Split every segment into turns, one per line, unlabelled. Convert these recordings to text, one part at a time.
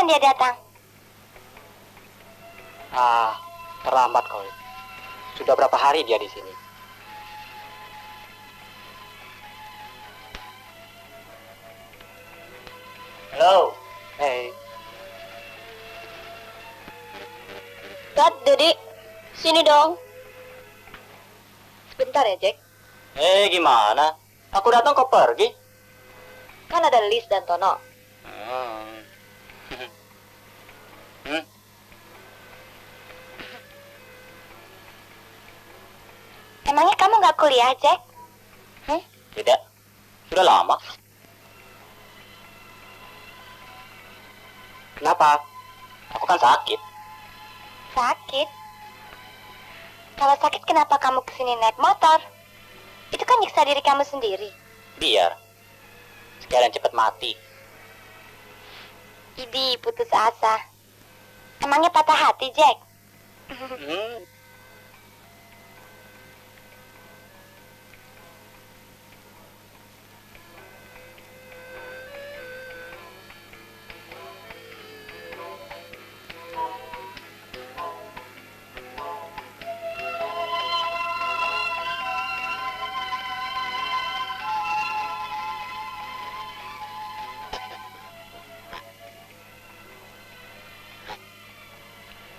Kapan dia datang?
Terlambat kau. Sudah berapa hari dia di sini? Halo. Hey.
Dad, Dede, sini dong. Sebentar ya, Jack.
Gimana? Aku datang kau pergi?
Kan ada Liz dan Tono. Emangnya kamu nggak kuliah, Jack?
Tidak. Sudah lama. Kenapa? Aku kan sakit.
Sakit? Kalau sakit kenapa kamu kesini naik motor? Itu kan nyiksa diri kamu sendiri.
Biar. Sekalian cepat mati.
Idi, putus asa. Emangnya patah hati, Jack?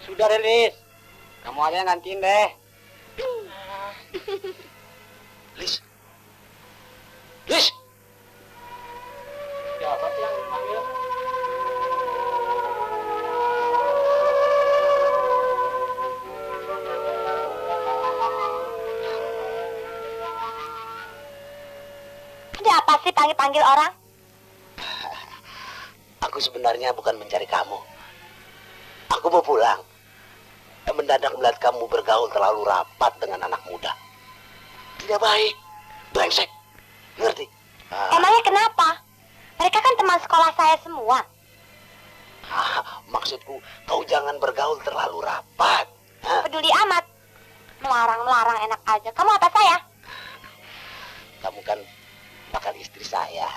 Sudah, Liz. Kamu aja yang gantiin deh. Liz. Liz. Siapa sih yang dipanggil?
Ada apa sih panggil-panggil orang?
Aku sebenarnya bukan mencari kamu. Aku mau pulang. Mendadak melihat kamu bergaul terlalu rapat dengan anak muda. Tidak baik. Brengsek. Ngerti?
Emangnya kenapa? Mereka kan teman sekolah saya semua.
Maksudku, kau jangan bergaul terlalu rapat.
Peduli amat. Melarang-melarang enak aja. Kamu apa saya?
Kamu kan bakal istri saya.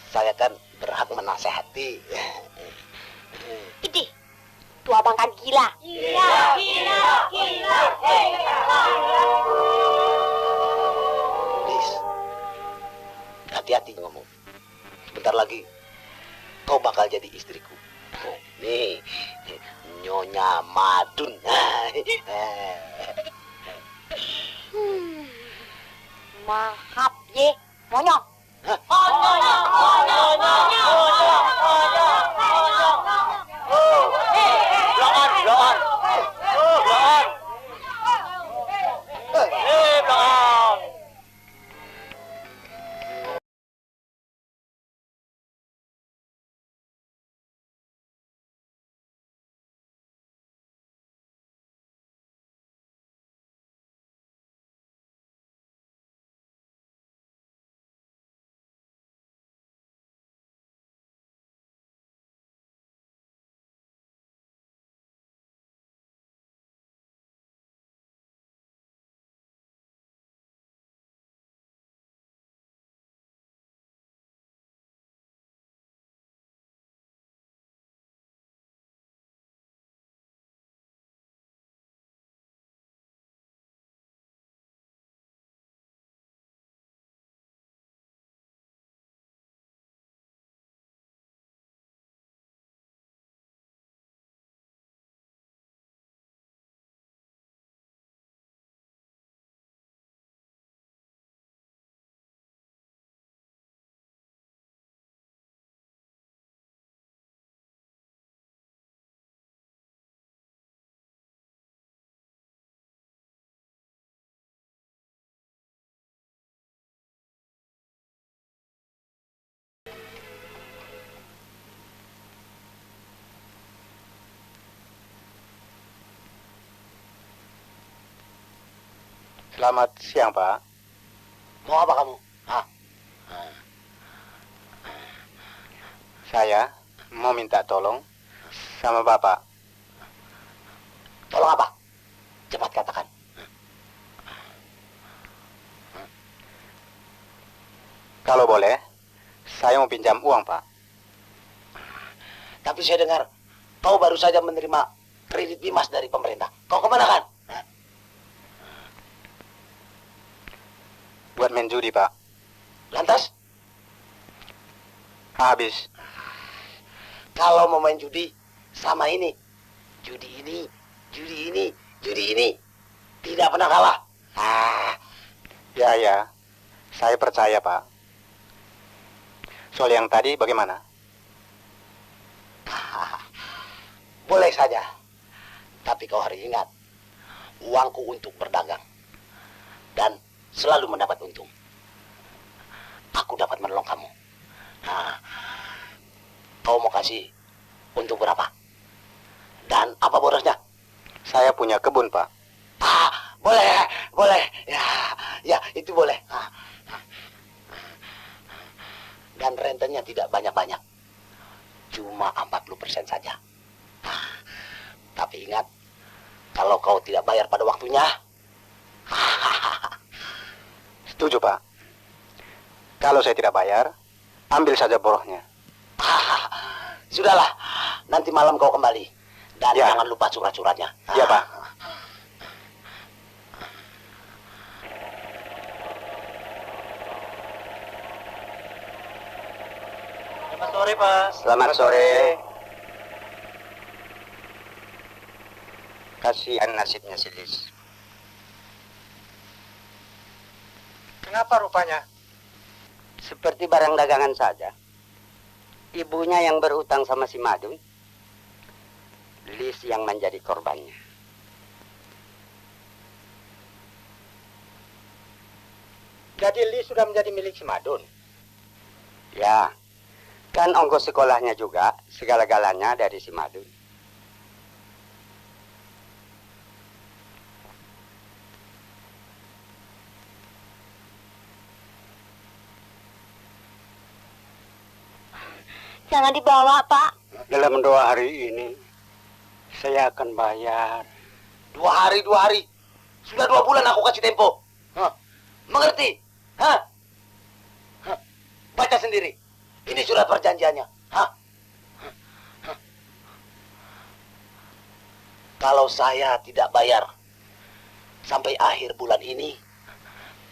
Saya kan berhak menasehati.
Idih, tua bangka gila.
Gila, gila, gila,
Liz, hati-hati ngomong. Sebentar lagi kau bakal jadi istriku. Nih, Nyonya Madun.
Mahap ye, monyok.
Selamat siang, Pak.
Mau apa kamu?
Saya mau minta tolong sama Bapak.
Tolong apa? Cepat katakan.
Kalau boleh, saya mau pinjam uang, Pak.
Tapi saya dengar kau baru saja menerima kredit Bimas dari pemerintah. Kau kemana kan?
Buat main judi, Pak.
Lantas?
Habis.
Kalau mau main judi, sama ini. Judi ini, judi ini, judi ini. Tidak pernah kalah.
Ya. Saya percaya, Pak. Soal yang tadi bagaimana?
Boleh saja. Tapi kau harus ingat, uangku untuk berdagang. Dan selalu mendapat untung. Aku dapat menolong kamu. Kau mau kasih untung berapa? Dan apa bonusnya?
Saya punya kebun, Pak.
Boleh. Ya, itu boleh. Dan rentenya tidak banyak-banyak. Cuma 40% saja. Tapi ingat, kalau kau tidak bayar pada waktunya,
Setuju, Pak. Kalau saya tidak bayar, ambil saja borohnya.
sudahlah. Nanti malam kau kembali. Dan
Ya.
jangan lupa surat-suratnya.
Ya, Pak.
Selamat sore, Pak.
Selamat sore. Kasihan nasibnya si Lis. Kenapa rupanya?
Seperti barang dagangan saja. Ibunya yang berutang sama si Madun, Lis yang menjadi korbannya.
Jadi Lis sudah menjadi milik si Madun.
Ya, kan ongkos sekolahnya juga segala-galanya dari si Madun.
Jangan dibawa, Pak.
Dalam 2 hari ini, saya akan bayar.
2 hari. Sudah 2 bulan aku kasih tempo. Mengerti? Baca sendiri. Ini surat perjanjiannya. Kalau saya tidak bayar sampai akhir bulan ini,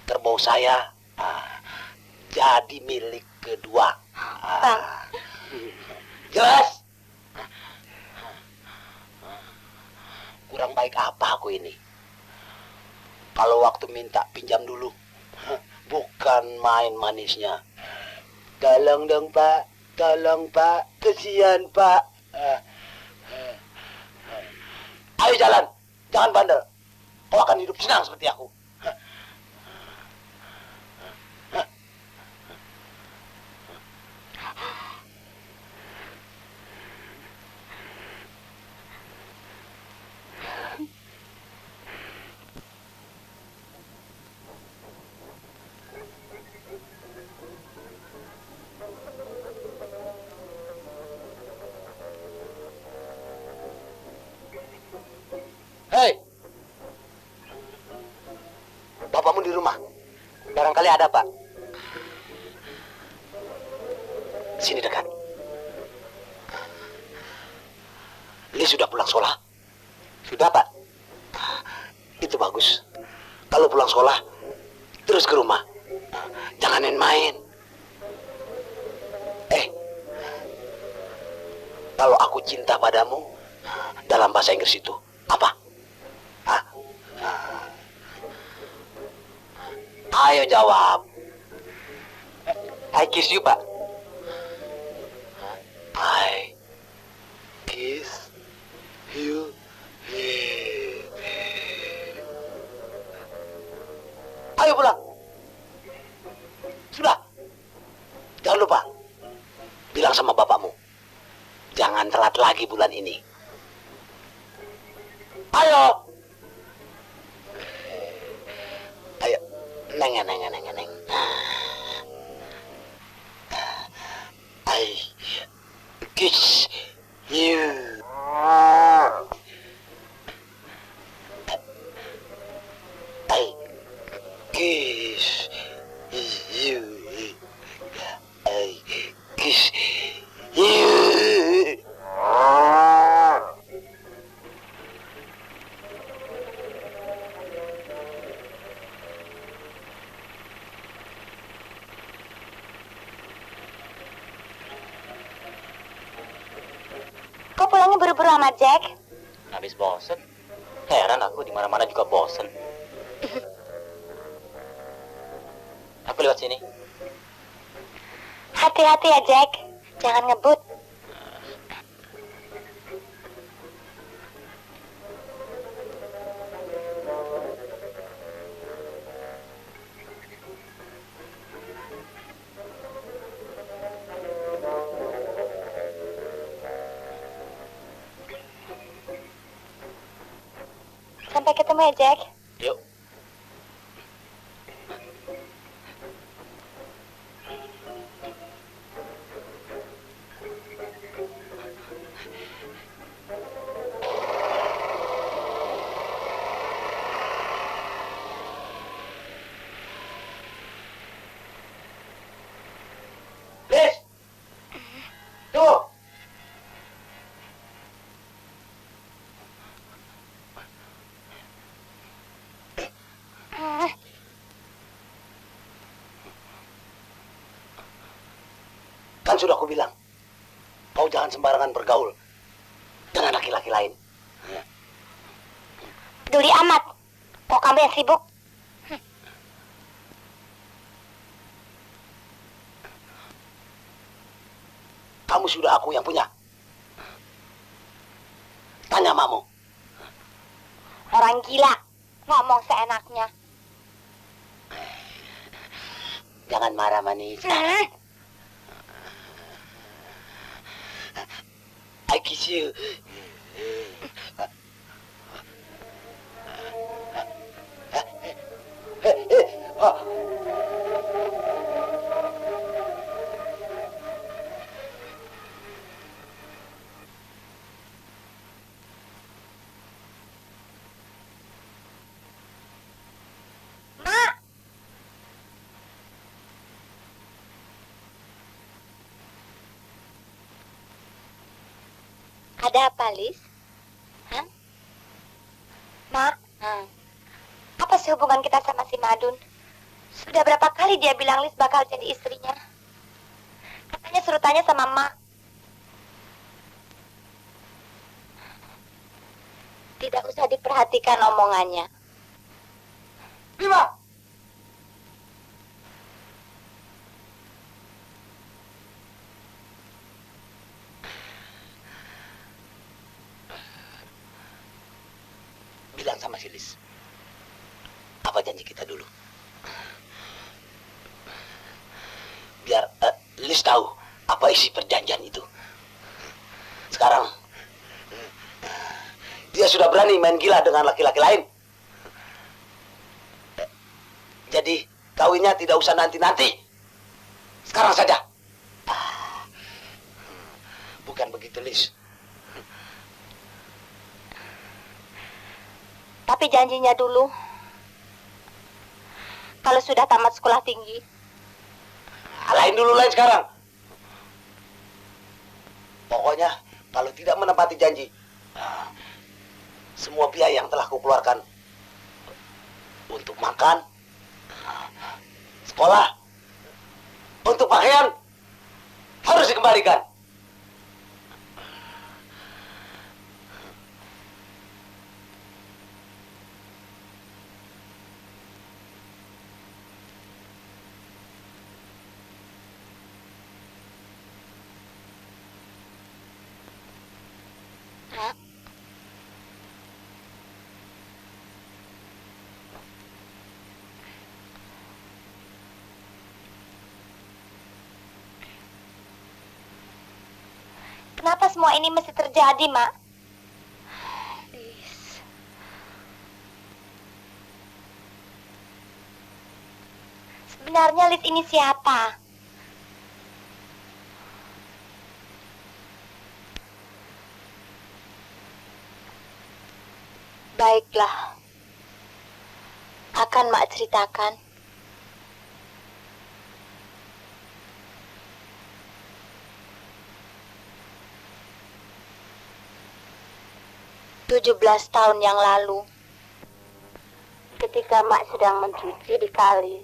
kerbau saya jadi milik kedua. Jelas? Kurang baik apa aku ini? Kalau waktu minta pinjam dulu, bukan main manisnya. Tolong dong, Pak, kesian, Pak. Ayo jalan, jangan bandel. Kau akan hidup senang seperti aku. Hei, bapakmu di rumah.
Barangkali ada, Pak.
Sini dekat. Lis sudah pulang sekolah?
Sudah, Pak.
Itu bagus. Kalau pulang sekolah, terus ke rumah. Jangan main-main. Kalau aku cinta padamu, dalam bahasa Inggris itu apa? Ayo jawab.
I kiss you, Pak.
I kiss you. Ayo pulang. Sudah. Jangan lupa. Bilang sama bapakmu. Jangan telat lagi bulan ini. Ayo. Ayo. Neng. I kiss you. I kiss you. I kiss you.
Kok pulangnya buru-buru amat, Jack?
Habis bosen. Heran aku, di mana-mana juga bosen. Aku lewat sini.
Hati-hati ya, Jack. Jangan ngebut. Sampai ketemu ya, Jack.
Yuk.
Lis! Tuh! Kan sudah aku bilang, kau jangan sembarangan bergaul dengan laki-laki lain.
Peduli amat. Kok kamu yang sibuk?
Kamu sudah aku yang punya. Tanya mamamu.
Orang gila. Ngomong seenaknya.
Jangan marah manis. I kiss you.
Mak! Ada apa, Lis? Hah? Mak? Apa sih hubungan kita sama si Madun? Sudah berapa kali dia bilang Lis bakal jadi istrinya? Katanya suruh tanya sama Mak. Tidak usah diperhatikan omongannya.
Bima! Bilang sama si Lis. Apa janji kita dulu? Biar Lis tahu apa isi perjanjian itu. Sekarang dia sudah berani main gila dengan laki-laki lain. Jadi kawinnya tidak usah nanti-nanti. Sekarang saja. Bukan begitu, Lis.
Tapi janjinya dulu. Kalau sudah tamat sekolah tinggi.
Lain dulu, lain sekarang. Pokoknya kalau tidak menepati janji, semua biaya yang telah kukeluarkan untuk makan, sekolah, untuk pakaian harus dikembalikan.
Hah? Kenapa semua ini mesti terjadi, Mak? Lis. Sebenarnya Lis ini siapa? Baiklah. Akan Mak ceritakan. "17 tahun yang lalu, ketika Mak sedang mencuci di kali,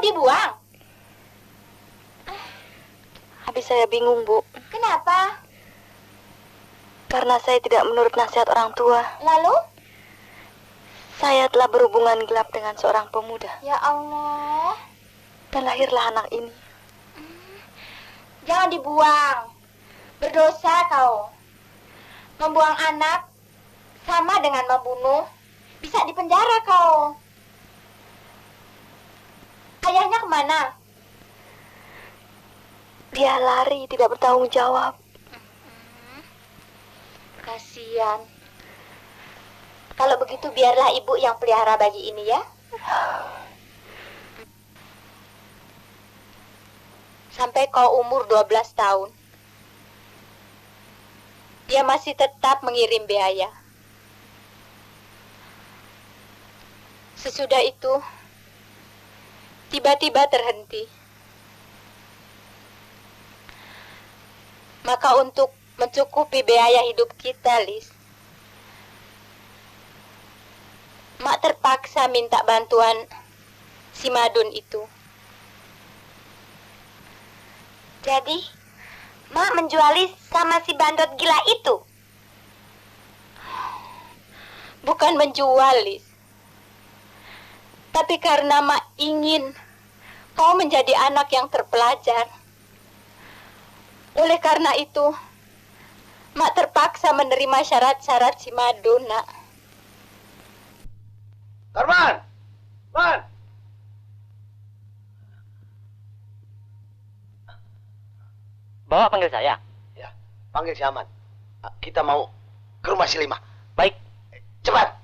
dibuang?
Habis saya bingung, Bu.
Kenapa?
Karena saya tidak menurut nasihat orang tua.
Lalu?
Saya telah berhubungan gelap dengan seorang pemuda.
Ya Allah.
Dan lahirlah anak ini.
Jangan dibuang. Berdosa kau. Membuang anak sama dengan membunuh. Bisa dipenjara kau. Ayahnya kemana?
Dia lari, tidak bertanggung jawab.
Kasihan. Kalau begitu biarlah ibu yang pelihara bayi ini ya. Sampai kau umur 12 tahun. Dia masih tetap mengirim biaya. Sesudah itu, tiba-tiba terhenti. Maka untuk mencukupi biaya hidup kita, Lis, Mak terpaksa minta bantuan si Madun itu. Jadi, Mak menjual Lis sama si bandot gila itu? Bukan menjual, Lis. Tapi karena Mak ingin kau menjadi anak yang terpelajar. Oleh karena itu, Mak terpaksa menerima syarat-syarat si Madun, Nak.
Karman! Man!
Bawa panggil saya.
Ya, panggil si Aman. Kita mau ke rumah si Lima.
Baik.
Cepat!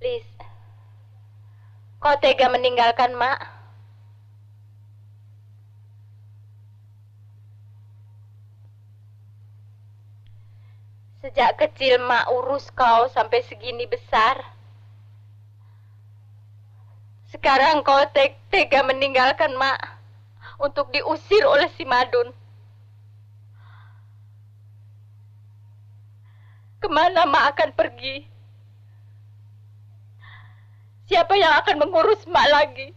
Lis, kau tega meninggalkan Mak? Sejak kecil Mak urus kau sampai segini besar. Sekarang kau tega meninggalkan Mak untuk diusir oleh si Madun. Kemana Mak akan pergi? Siapa yang akan mengurus Mak lagi?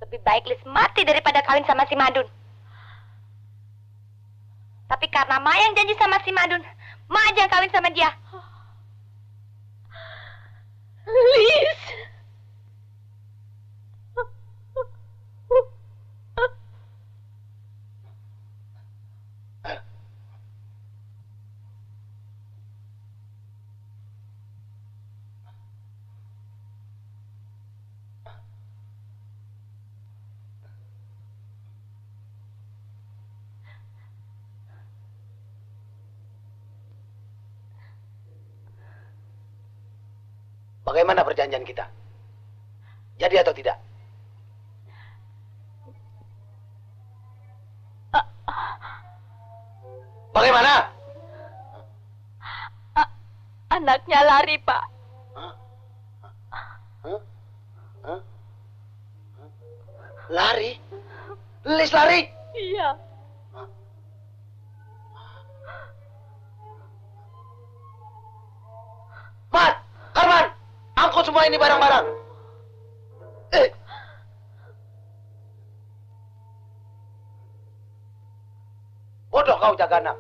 Lebih baik Lis mati daripada kawin sama si Madun. Tapi karena Mak yang janji sama si Madun, Mak aja yang kawin sama dia. Lis.
Bagaimana perjanjian kita? Jadi atau tidak? Bagaimana?
Anaknya lari, Pak.
Lari? Lis lari?
Iya.
Mat! Karman! Angkut semua ini barang-barang. Bodoh kau jaga anak.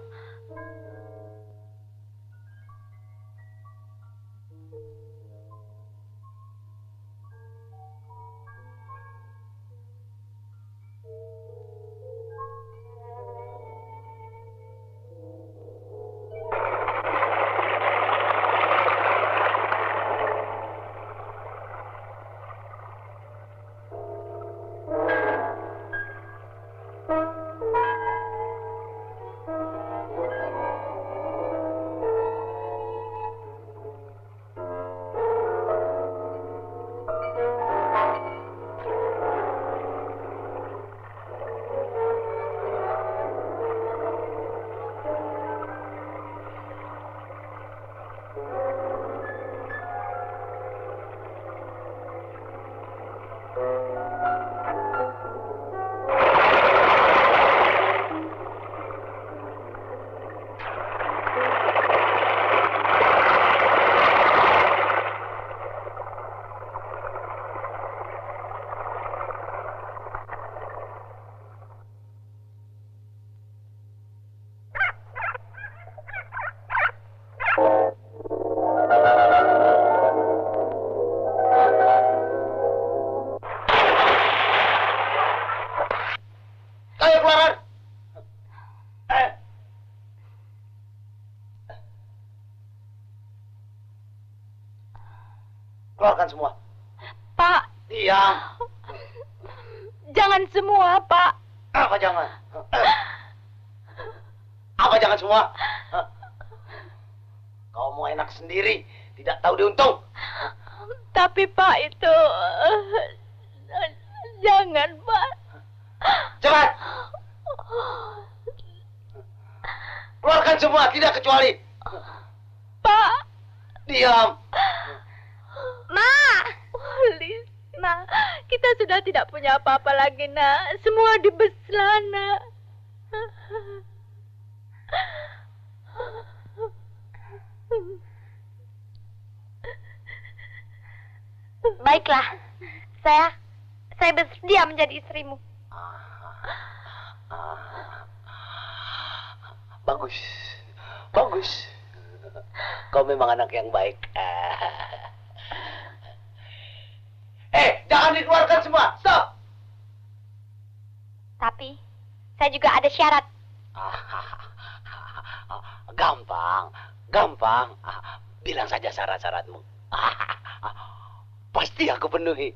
Ayo keluaran. Keluarkan semua.
Pak,
Diam.
jangan semua, Pak.
Apa jangan? Apa jangan semua? Kau mau enak sendiri, tidak tahu diuntung.
Tapi Pak itu... Jangan, Pak.
Cepat. Keluarkan semua, tidak kecuali.
Pak.
Diam.
Ma. Lisna, kita sudah tidak punya apa-apa lagi, nak. Semua di Beslana.
Baiklah, saya bersedia menjadi istrimu.
Bagus. Bagus. Kau memang anak yang baik. Jangan dikeluarkan semua. Stop.
Tapi, saya juga ada syarat.
Gampang. Gampang. Bilang saja syarat-syaratmu. Pasti aku penuhi.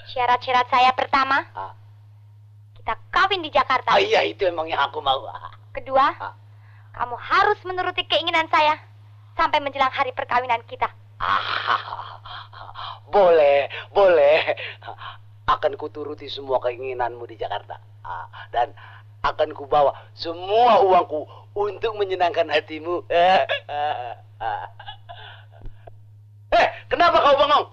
Syarat-syarat saya pertama, kita kawin di Jakarta.
Iya, itu emang yang aku mau.
Kedua, kamu harus menuruti keinginan saya sampai menjelang hari perkawinan kita.
Boleh, boleh. Akan kuturuti semua keinginanmu di Jakarta. Dan akan kubawa semua uangku untuk menyenangkan hatimu. Kenapa kau bengong?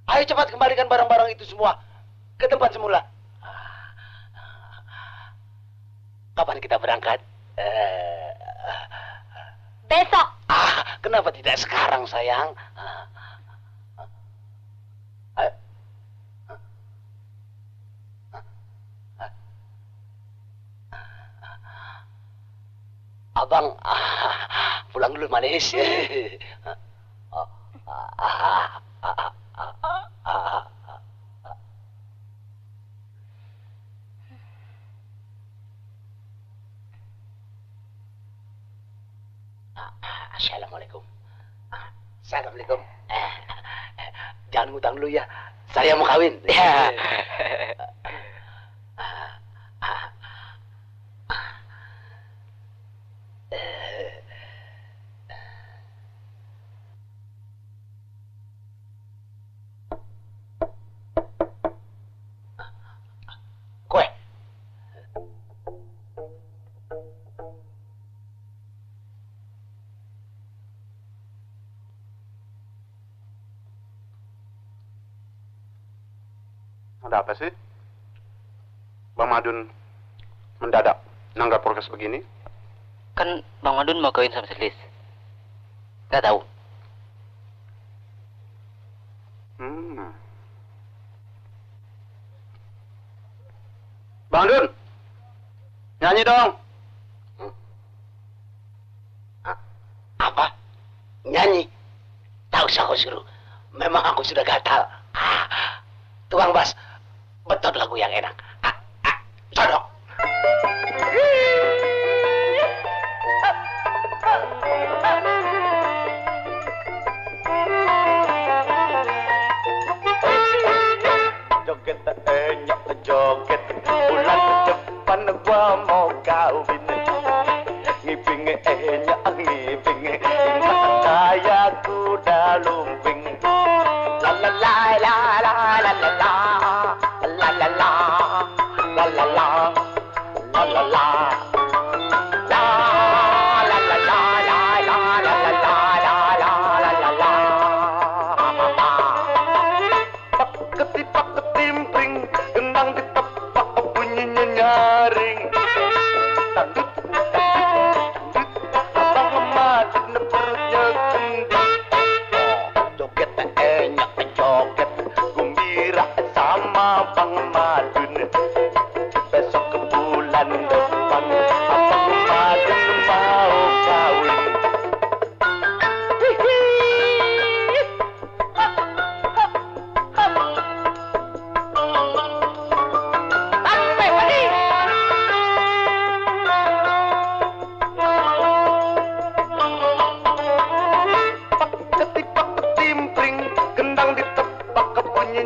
Ayo cepat kembalikan barang-barang itu semua ke tempat semula. Kapan kita berangkat?
Besok.
Kenapa tidak sekarang, sayang? Abang, pulang dulu manis. Assalamualaikum. Assalamualaikum. Jangan ngutang dulu ya. Saya mau kawin. Kue.
Ada apa sih? Bang Madun mendadak nanggap prokes begini?
Kan Bang Madun mau kawin sama Selis. Gak tahu.
Bang Dun, nyanyi dong.
Apa? Nyanyi? Tahu usah kau suruh. Memang aku sudah gatal. Tukang bas, betul lagu yang enak. Sodok.
Joget enyak joget bulan depan gua mau kawin ngiping enyak ngiping kaya kuda lumping la la la la la la la la la la la la la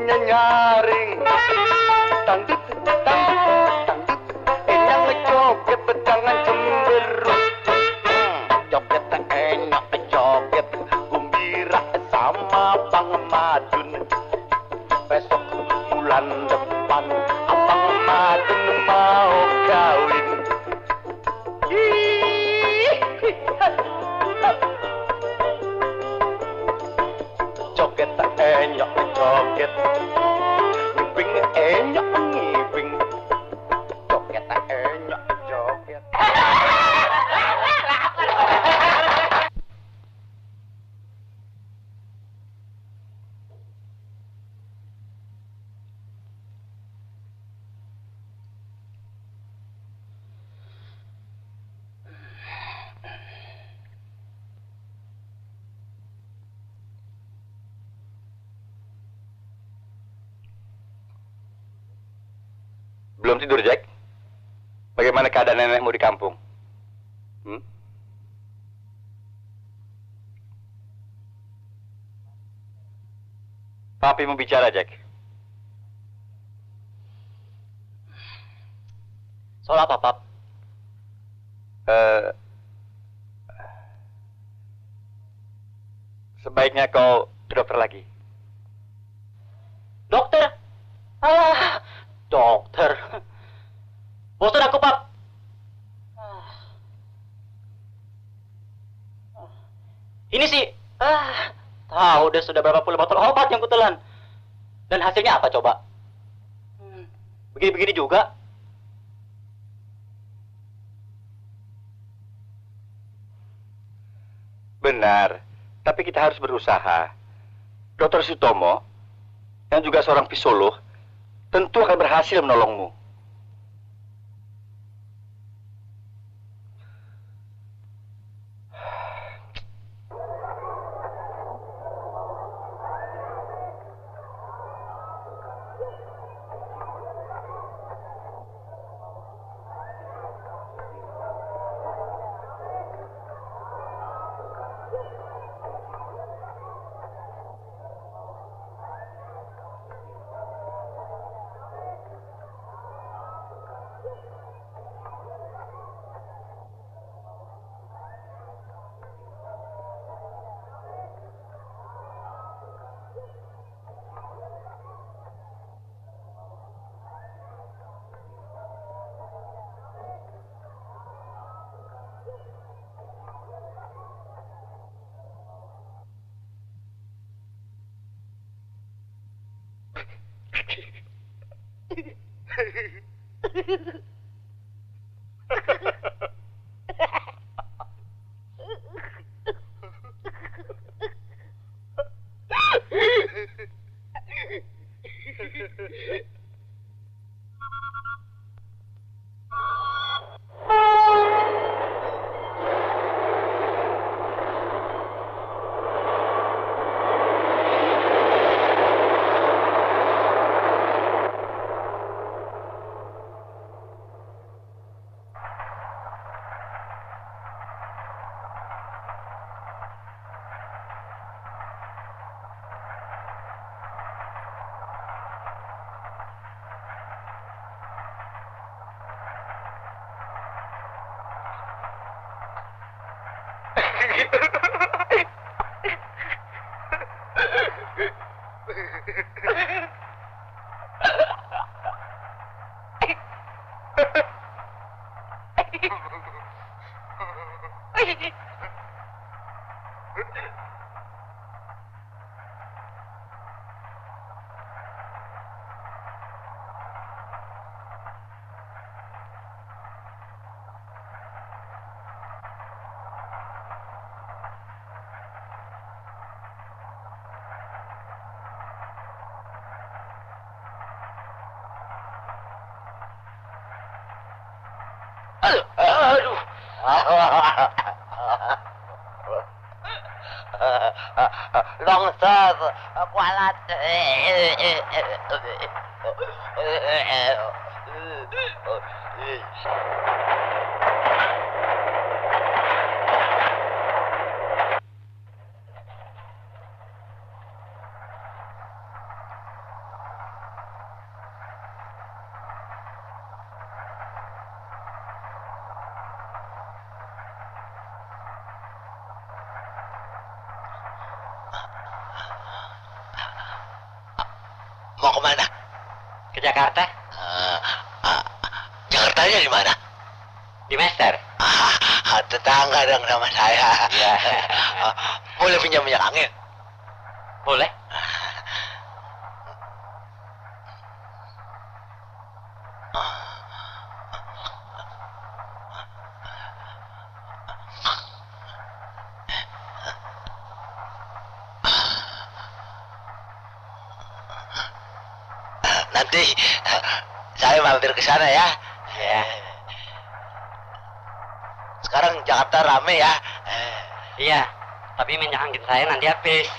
nyaring tandut tandut enyang ngejoget jangan cemberut joget enak joget gembira sama Bang Madun besok bulan depan Abang Madun mau kawin. Joget enyok joget ngiping enyok ngiping joget enyok joget.
Belum tidur, Jack? Bagaimana keadaan nenekmu di kampung? Papi mau bicara, Jack.
Soal apa, Pap?
Sebaiknya kau ke dokter lagi.
Dokter? Alah, dokter. Bosan aku, Pap. Ini sih, tahu deh sudah berapa puluh botol obat yang kutelan. Dan hasilnya apa coba? Begini-begini juga.
Benar, tapi kita harus berusaha. Dokter Sutomo, yang juga seorang psikolog, tentu akan berhasil menolongmu.
Aduh. Longsor, kualat. Mau kemana?
Ke Jakarta,
Jakartanya di mana?
di Mester.
Tetangga dong sama saya.
Iya.
Boleh pinjam minyak angin?
Boleh?
Nanti saya mampir ke sana ya.
Iya.
Sekarang Jakarta rame ya.
Iya, tapi minyak angin saya nanti habis.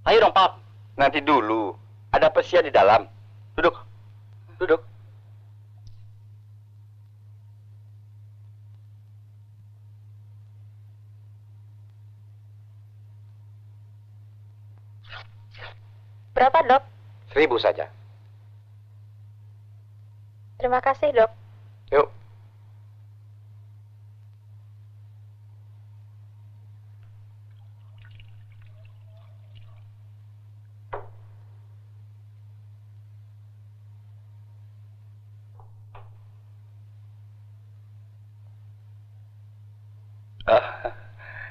Ayo dong, Pap.
Nanti dulu. Ada pesia di dalam. Duduk. Duduk.
Berapa, Dok?
1000 saja.
Terima kasih, Dok.
Yuk.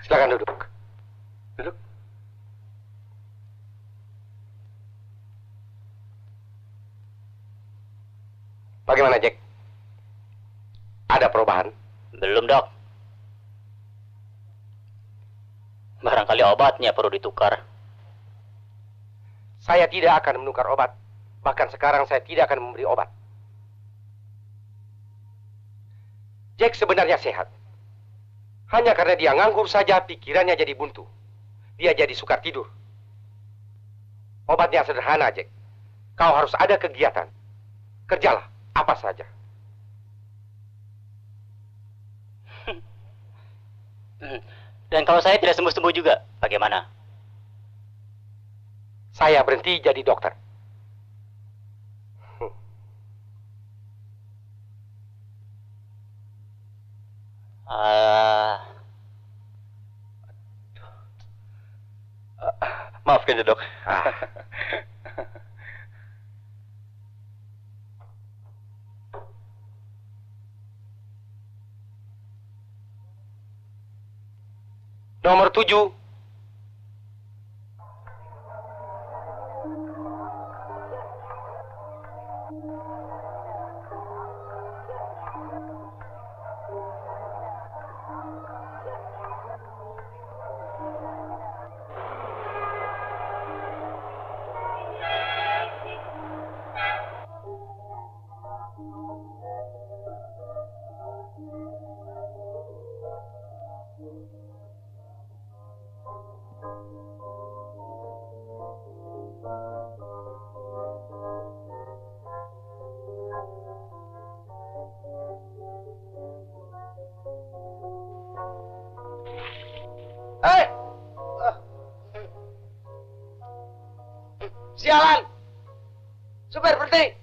Silakan duduk. Duduk. Bagaimana, Jack? Ada perubahan?
Belum, Dok. Barangkali obatnya perlu ditukar.
Saya tidak akan menukar obat. Bahkan sekarang saya tidak akan memberi obat. Jack sebenarnya sehat. Hanya karena dia nganggur saja, pikirannya jadi buntu. Dia jadi sukar tidur. Obatnya sederhana, Jack. Kau harus ada kegiatan. Kerjalah, apa saja.
Dan kalau saya tidak sembuh-sembuh juga, bagaimana?
Saya berhenti jadi dokter. Maafkan ya, Dok. Nomor 7.
Sialan! Supir, berhenti!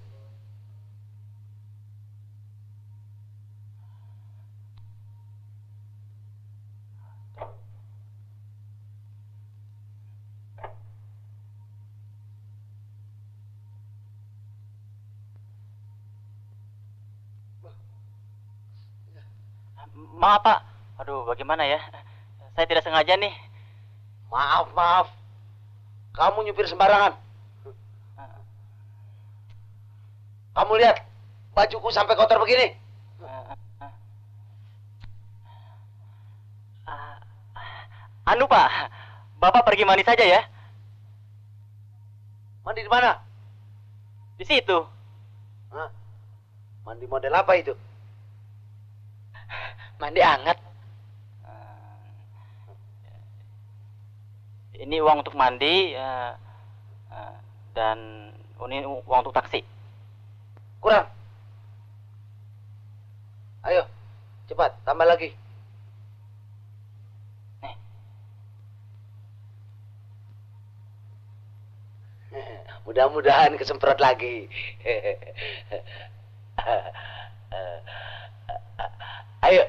Maaf, Pak. Aduh, bagaimana ya? Saya tidak sengaja nih.
Maaf. Kamu nyupir sembarangan. Kamu lihat, bajuku sampai kotor begini.
Anu, Pak. Bapak pergi mandi saja ya.
Mandi di mana?
Di situ.
Hah? Mandi model apa itu?
Mandi hangat. Ini uang untuk mandi dan ini uang untuk taksi.
Kurang. Ayo, cepat, tambah lagi. Mudah-mudahan kesemprot lagi. Ayo.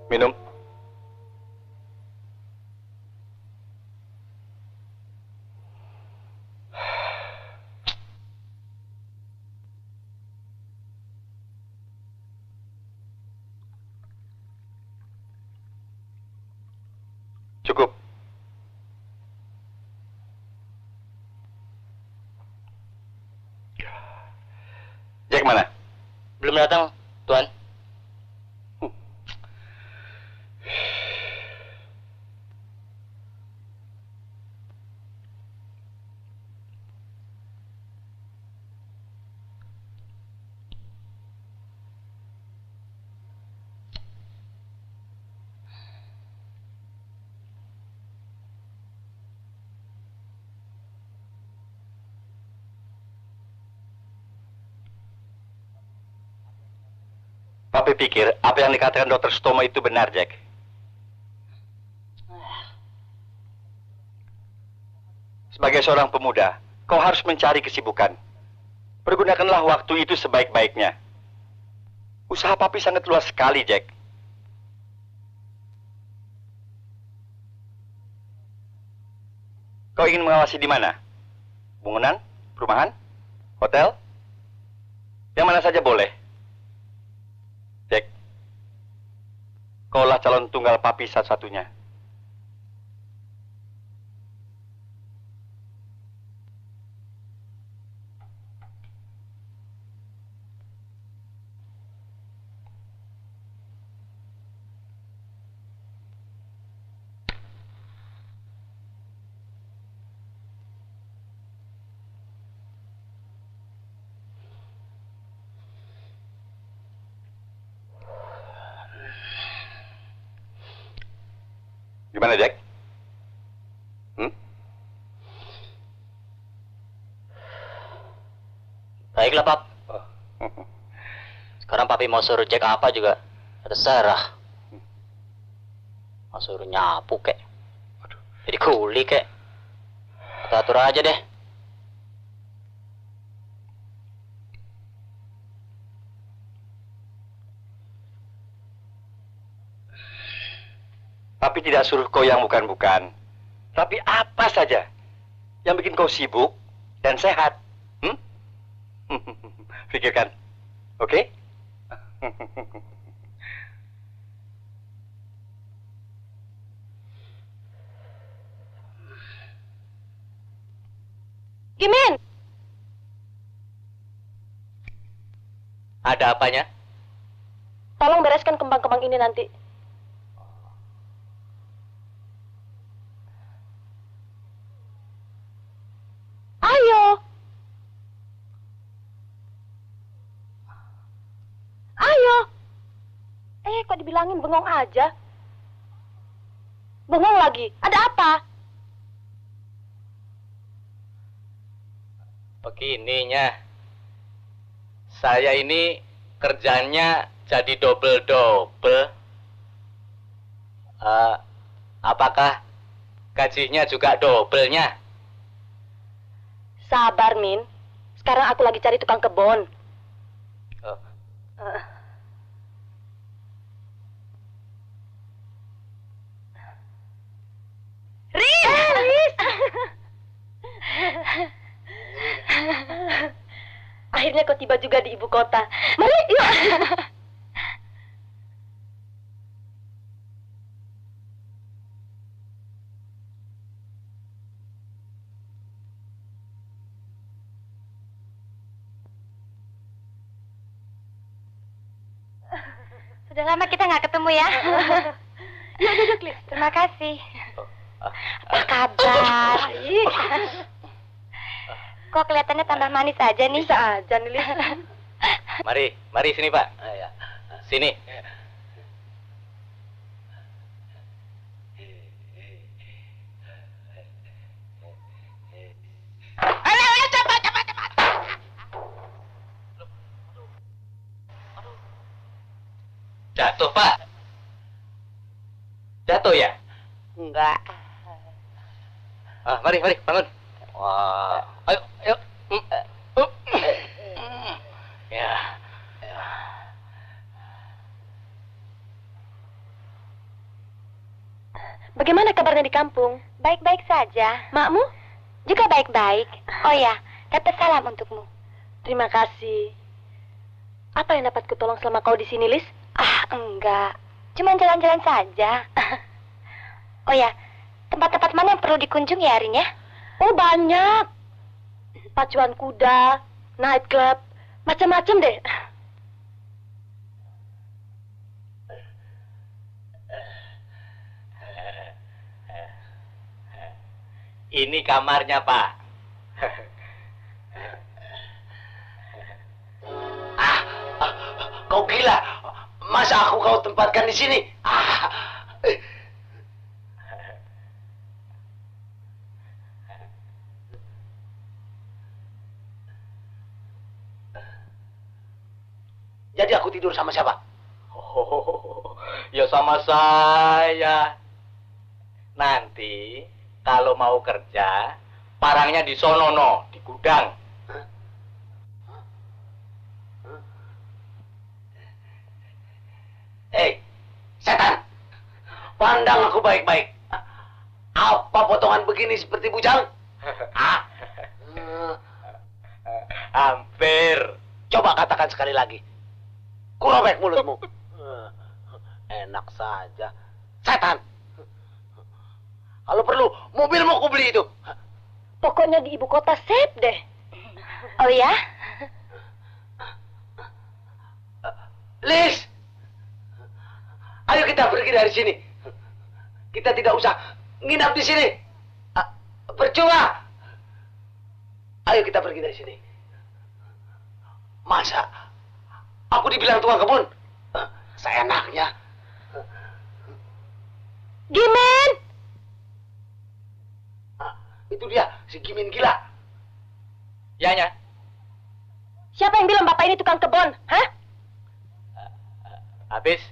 Minum. Cukup. Jack mana?
Belum datang, Tuan.
Papi pikir apa yang dikatakan Dr. Sutomo itu benar, Jack. Sebagai seorang pemuda, kau harus mencari kesibukan. Pergunakanlah waktu itu sebaik-baiknya. Usaha papi sangat luas sekali, Jack. Kau ingin mengawasi di mana? Bangunan? Perumahan? Hotel? Yang mana saja boleh. Jack, kaulah calon tunggal papi satu-satunya. Gimana, Jack?
Baiklah, Pap. Sekarang Papi mau suruh Jack apa juga terserah. Mau suruh nyapu kek. Jadi kuli kek. Atur aja deh.
Papi tidak suruh kau yang bukan-bukan. Tapi apa saja yang bikin kau sibuk dan sehat. Pikirkan. Oke?
Gimin!
Ada apanya?
Tolong bereskan kembang-kembang ini nanti. Ayo! Ayo! Kok dibilangin bengong aja? Bengong lagi? Ada apa?
Begininya. Saya ini kerjanya jadi double-double. Apakah gajinya juga doublenya?
Sabar, Min. Sekarang aku lagi cari tukang kebun. Akhirnya kau tiba juga di ibu kota. Mari, yuk.
Sudah lama kita nggak ketemu ya.
Yuk duduk, Lis.
Terima kasih. Apa kabar? Kok kelihatannya tambah manis aja nih?
Bisa aja nih, Lis.
Mari sini Pak. Sini. Jatuh Pak. Jatuh ya?
Enggak.
Mari bangun. Wah, ayo. Ya.
Bagaimana kabarnya di kampung?
Baik-baik saja.
Makmu?
Juga baik-baik. Oh ya, kata salam untukmu.
Terima kasih. Apa yang dapat kutolong selama kau di sini, Lis?
Enggak. Cuma jalan-jalan saja. Oh ya, tempat-tempat mana yang perlu dikunjungi harinya?
Oh, banyak. Pacuan kuda, nightclub, macam-macam deh.
Ini kamarnya, Pak.
Kau gila. Masa aku kau tempatkan di sini? Jadi aku tidur sama siapa?
Oh, ya sama saya. Nanti kalau mau kerja, parangnya di sonono, di gudang.
Setan! Pandang aku baik-baik. Apa potongan begini seperti bujang?
Hampir.
Coba katakan sekali lagi. Kurobek mulutmu. Enak saja. Setan! Kalau perlu, mobilmu ku beli itu.
Pokoknya di ibu kota safe deh.
Oh ya?
Lis! Ayo kita pergi dari sini. Kita tidak usah nginap di sini. Percuma. Ayo kita pergi dari sini. Masa aku dibilang tukang kebun? Seenaknya.
Gimin!
Itu dia, si Gimin gila.
Ya.
Siapa yang bilang bapak ini tukang kebun? Hah?
Habis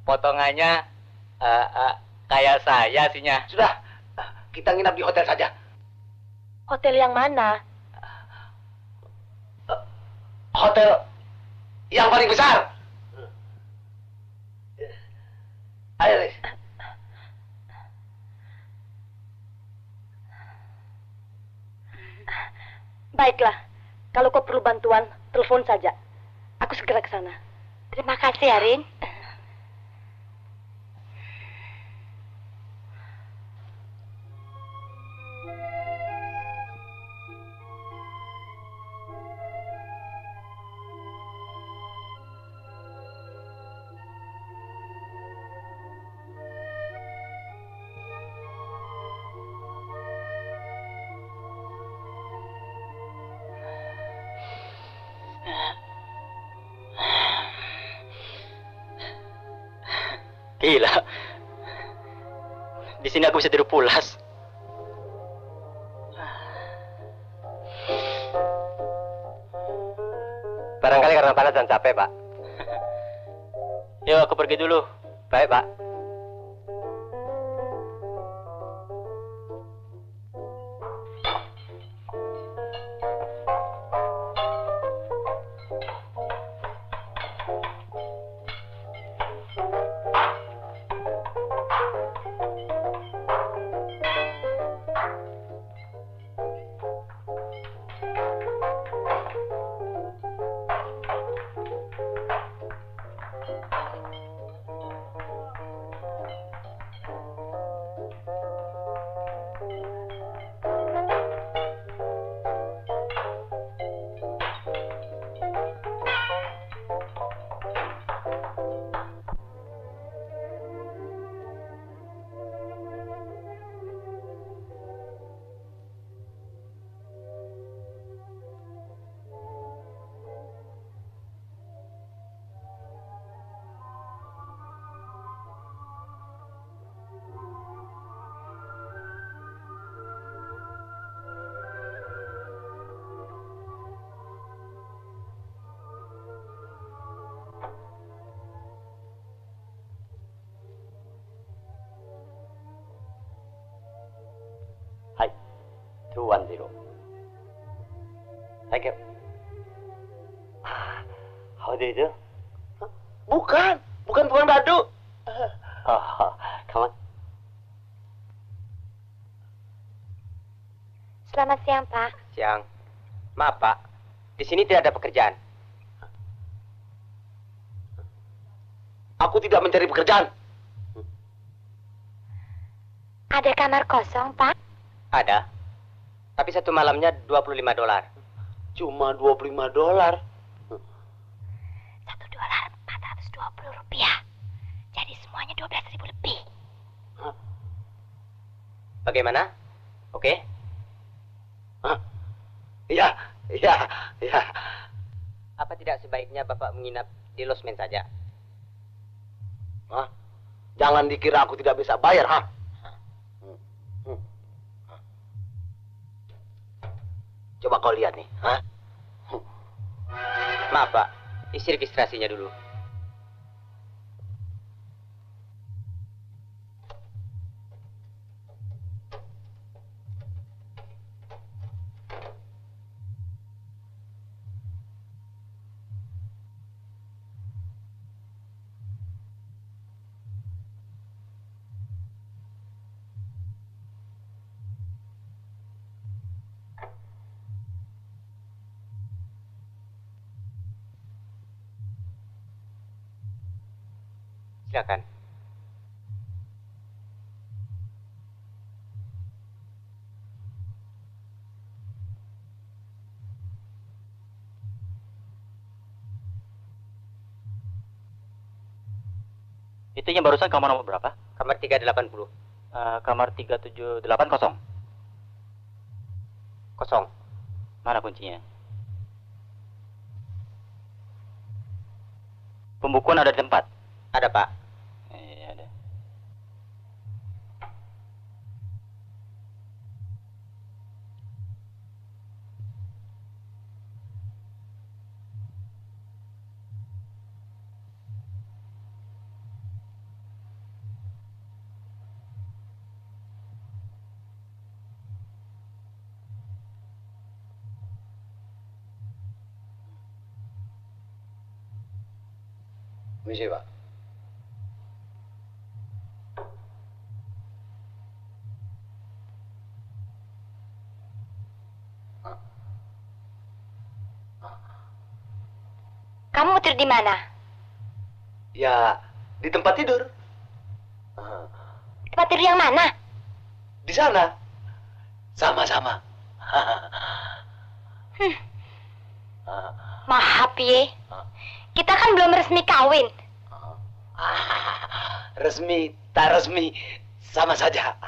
potongannya kayak saya sihnya.
Sudah, kita nginap di hotel saja.
Hotel yang mana?
Hotel yang paling besar. Ayo, Lis.
Baiklah, kalau kau perlu bantuan, telepon saja. Aku segera ke sana.
Terima kasih, Arin.
Gila. Di sini aku bisa tidur pulas.
Barangkali karena panas dan capek, Pak.
Yuk, aku pergi dulu.
Baik, Pak. itu?
Bukan, bukan tukang dadu.
Oh, come on.
Selamat siang, Pak.
Siang. Maaf, Pak. Di sini tidak ada pekerjaan.
Aku tidak mencari pekerjaan.
Ada kamar kosong, Pak?
Ada. Tapi satu malamnya $25.
Cuma $25.
$1 $420. Jadi semuanya 12.000 lebih.
Bagaimana? Oke?
Iya, iya, iya.
Apa tidak sebaiknya Bapak menginap di losmen saja?
Hah? Jangan dikira aku tidak bisa bayar, ha? Coba kau lihat nih, ha?
Maaf, Pak. Isi registrasinya dulu. Silakan.
Itu yang barusan kamar nomor berapa?
Kamar 380.
Kamar 378 kosong.
Kosong.
Mana kuncinya? Pembukuan ada di tempat.
Ada, Pak.
Iya, ada.
Misi, Pak.
Kamu mau tidur di mana?
Ya, di tempat tidur.
Tempat tidur yang mana?
Di sana. Sama-sama.
Maaf, ye. Kita kan belum resmi kawin.
Resmi, tak resmi, sama saja.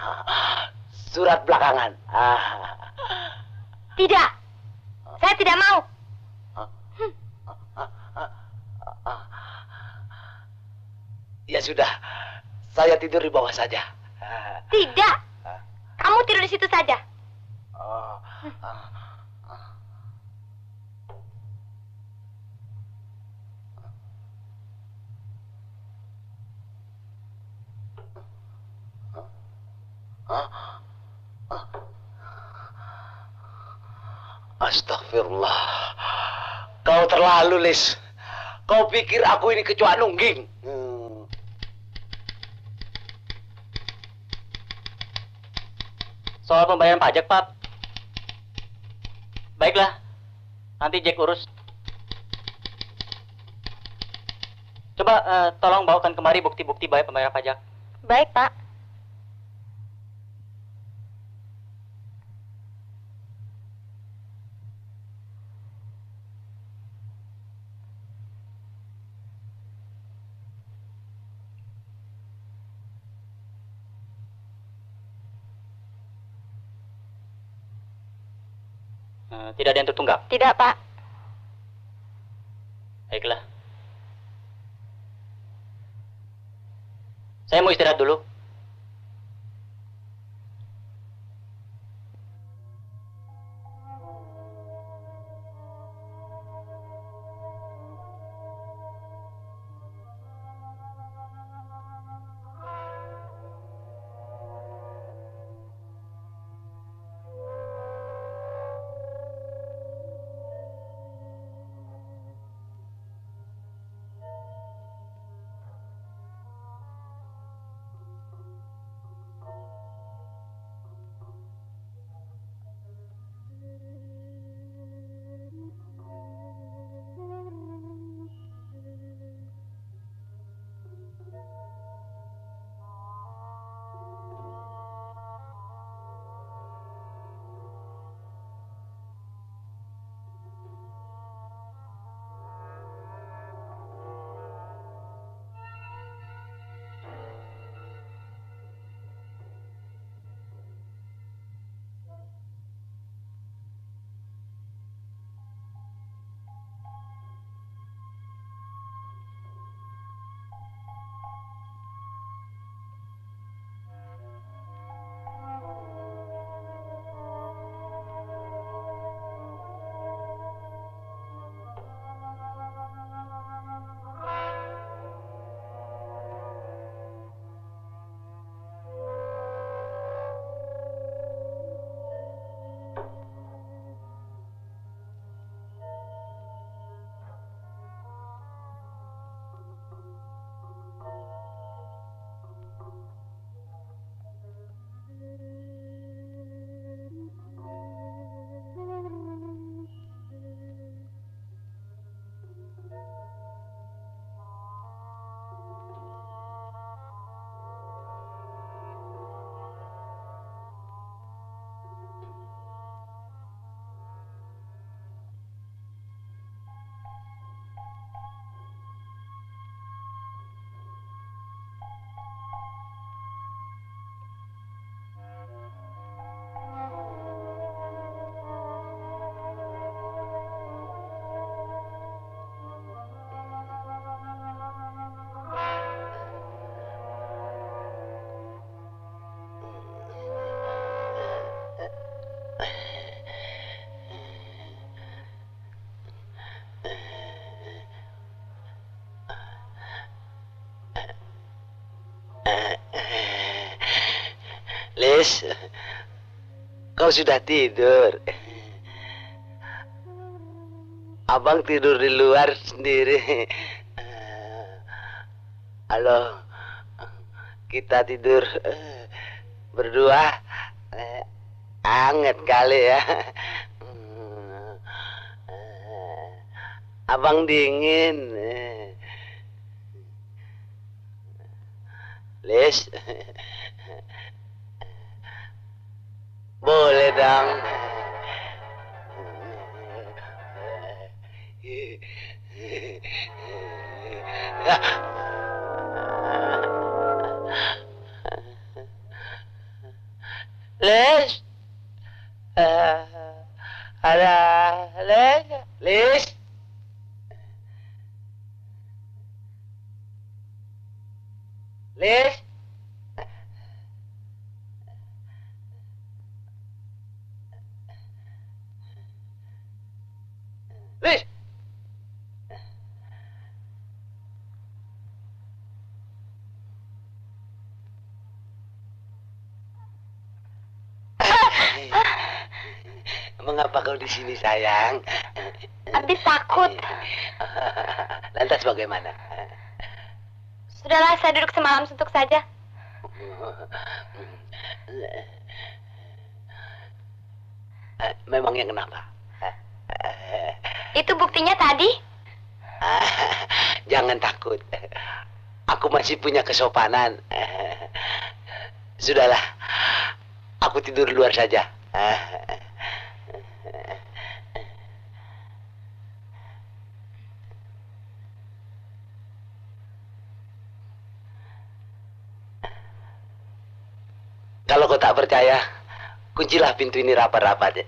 Surat belakangan.
Tidak. Saya tidak mau.
Ya sudah, saya tidur di bawah saja.
Tidak. Kamu tidur di situ saja.
Astagfirullah. Kau terlalu, Lis. Kau pikir aku ini kecoa nungging?
Soal pembayaran pajak, Pak. Baiklah. Nanti Jack urus. Coba tolong bawakan kemari bukti-bukti bayar pembayaran pajak.
Baik, Pak.
Tidak ada yang tertunggak.
Tidak, Pak.
Baiklah. Saya mau istirahat dulu.
Lis, kau sudah tidur. Abang tidur di luar sendiri. Halo, kita tidur berdua. Anget kali ya. Abang dingin. Lis, boleh dong. Lis, ada Lis. Lis. Lis. Mengapa kau di sini, sayang?
Habis takut.
Lantas bagaimana?
Sudahlah, saya duduk semalam suntuk saja.
Memangnya kenapa?
Itu buktinya tadi.
Jangan takut. Aku masih punya kesopanan. Sudahlah, aku tidur di luar saja. Kalau kau tak percaya, kuncilah pintu ini rapat-rapat.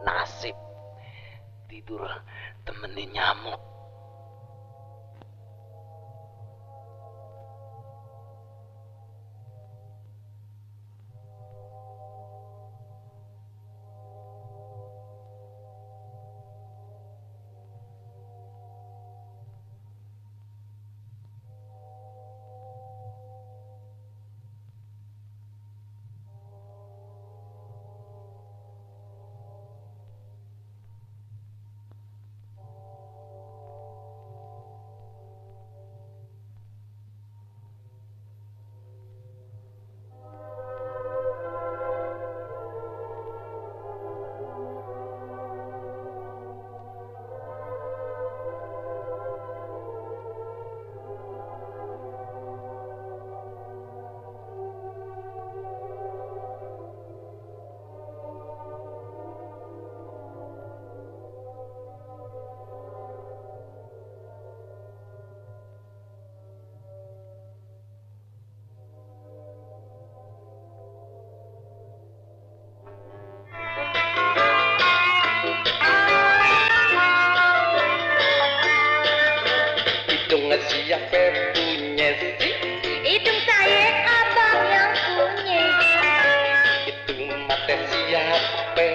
Nasib tidur temenin nyamuk.
Siapa punya sih?
Hidung saya abang yang punya.
Itu mata siapa?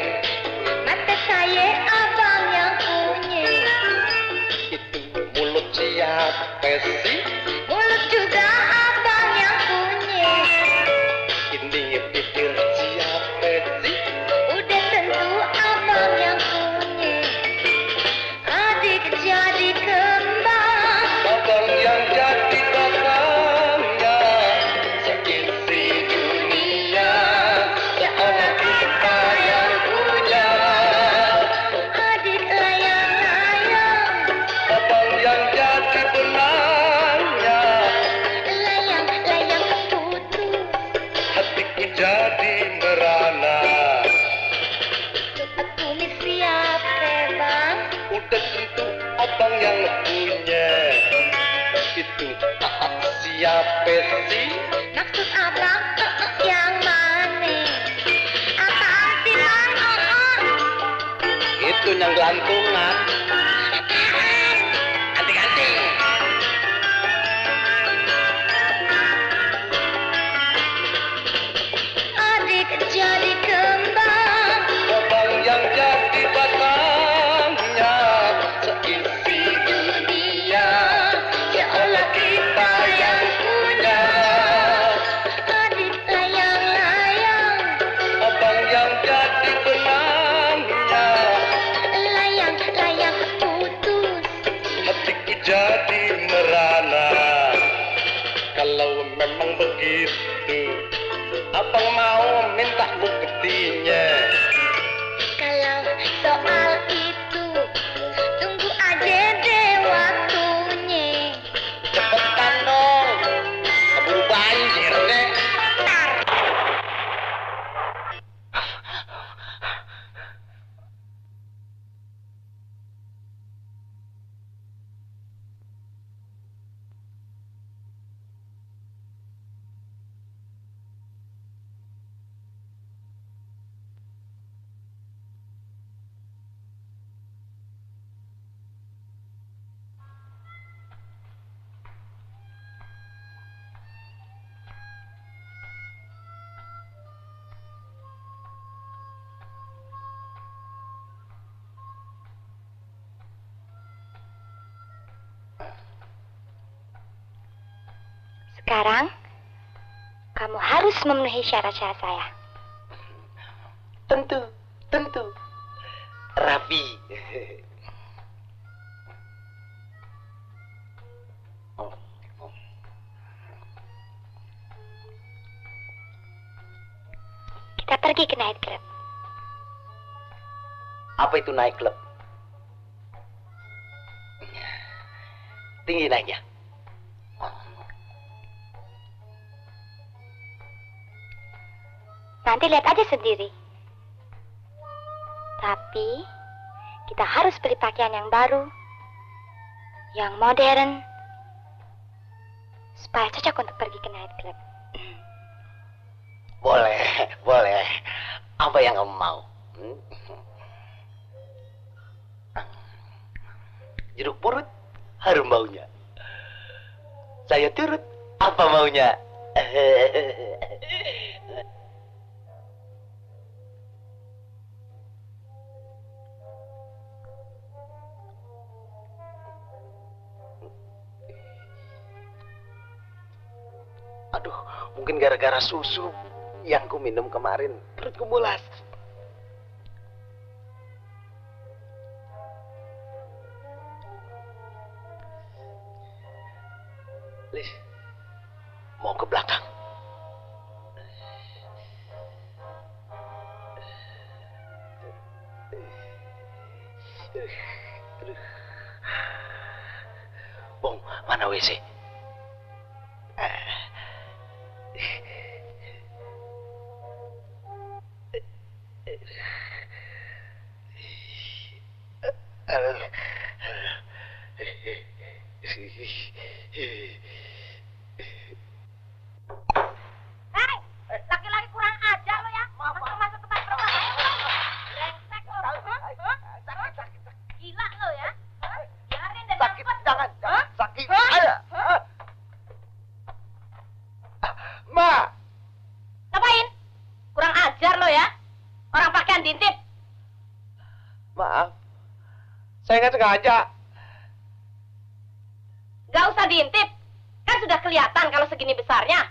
Mata saya abang yang punya.
Itu mulut siapa sih?
Mulut juga abang yang punya.
Ini bibir siapa sih?
Udah tentu abang yang punya. Adik jadi kembang.
Abang yang jadi bapaknya seisi dunia. Ya anak kita yang punya.
Adik layang-layang.
Abang yang jadi benangnya.
Layang-layang putus.
Hatiku jadi merana.
Aku ni siapa bang?
Udah tentu abang yang punya. Itu siapa sih?
Maksud abang yang mana? Apaan sih bang?
Itu yang gelantungan.
Sekarang, kamu harus memenuhi syarat-syarat saya.
Tentu, tentu. Rapi.
Kita pergi ke night club.
Apa itu naik klub? Tinggi naiknya.
Nanti lihat aja sendiri. Tapi, kita harus beli pakaian yang baru, yang modern, supaya cocok untuk pergi ke night club.
Boleh, boleh. Apa yang kamu mau? Jeruk purut, harum baunya. Saya turut, apa maunya? Aduh, mungkin gara-gara susu yang ku minum kemarin, perutku mulas. Lis, mau ke belakang. Bong, mana WC?
Laki-laki kurang ajar lo ya. Masuk tempat perempuan. Brengsek lo. Sakit. Gila lo ya. Biarin deh.
Sakit, jangan. Sakit. Ayo. Ma.
Ngapain? Kurang ajar lo ya. Orang pakaian diintip.
Maaf. Saya nggak sengaja.
Gak usah diintip. Kan sudah kelihatan kalau segini besarnya.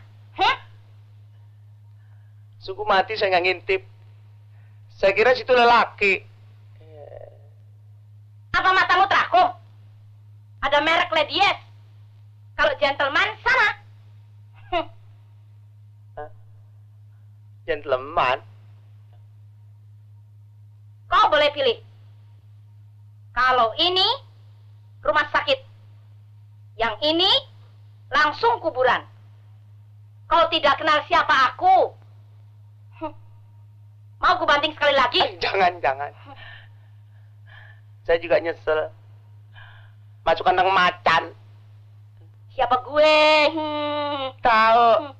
Suku mati saya nggak ngintip. Saya kira situ lelaki.
Apa matamu terakum? Ada merek Ladies. Kalau gentleman, sana.
Gentleman.
Kau boleh pilih. Kalau ini, rumah sakit. Yang ini, langsung kuburan. Kau tidak kenal siapa aku. Mau ku banting sekali lagi?
Jangan. Saya juga nyesel. Masuk kandang macan.
Siapa gue?
Tahu.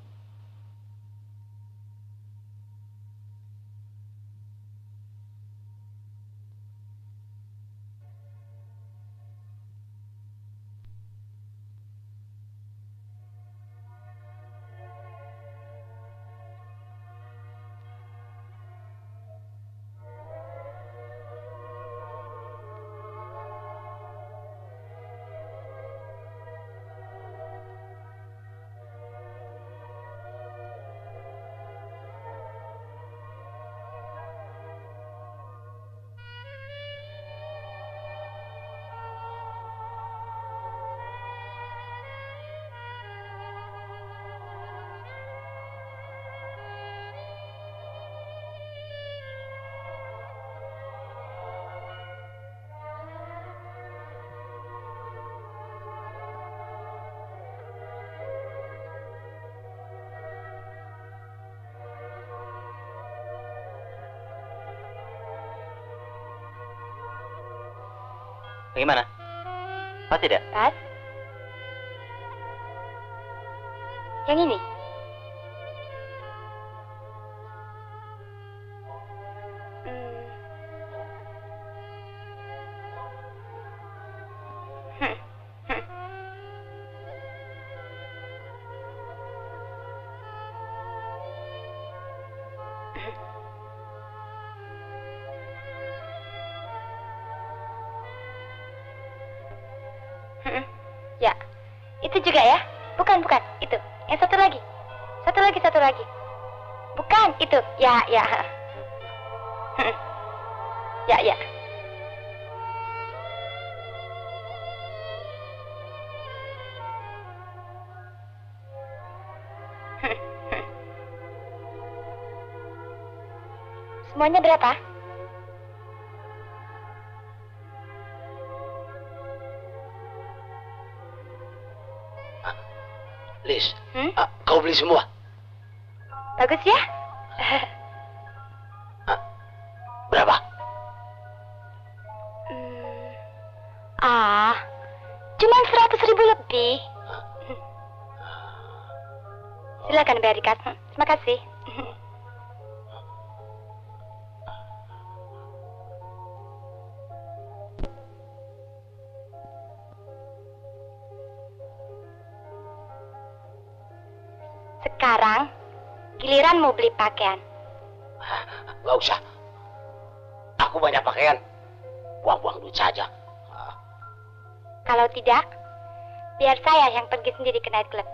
Bagaimana? Pas tidak?
Pas. Yang ini. Ya, itu juga ya? Bukan, itu. Yang satu lagi. Satu lagi. Bukan, itu. Ya. Ya. Semuanya berapa?
Lis, kau beli semua?
Bagus ya?
Berapa?
Cuman 100.000 lebih. Silakan bayar di kas. Terima kasih. Sekarang giliran mau beli pakaian.
Gak usah. Aku banyak pakaian. Buang-buang duit saja.
Kalau tidak, biar saya yang pergi sendiri ke nightclub.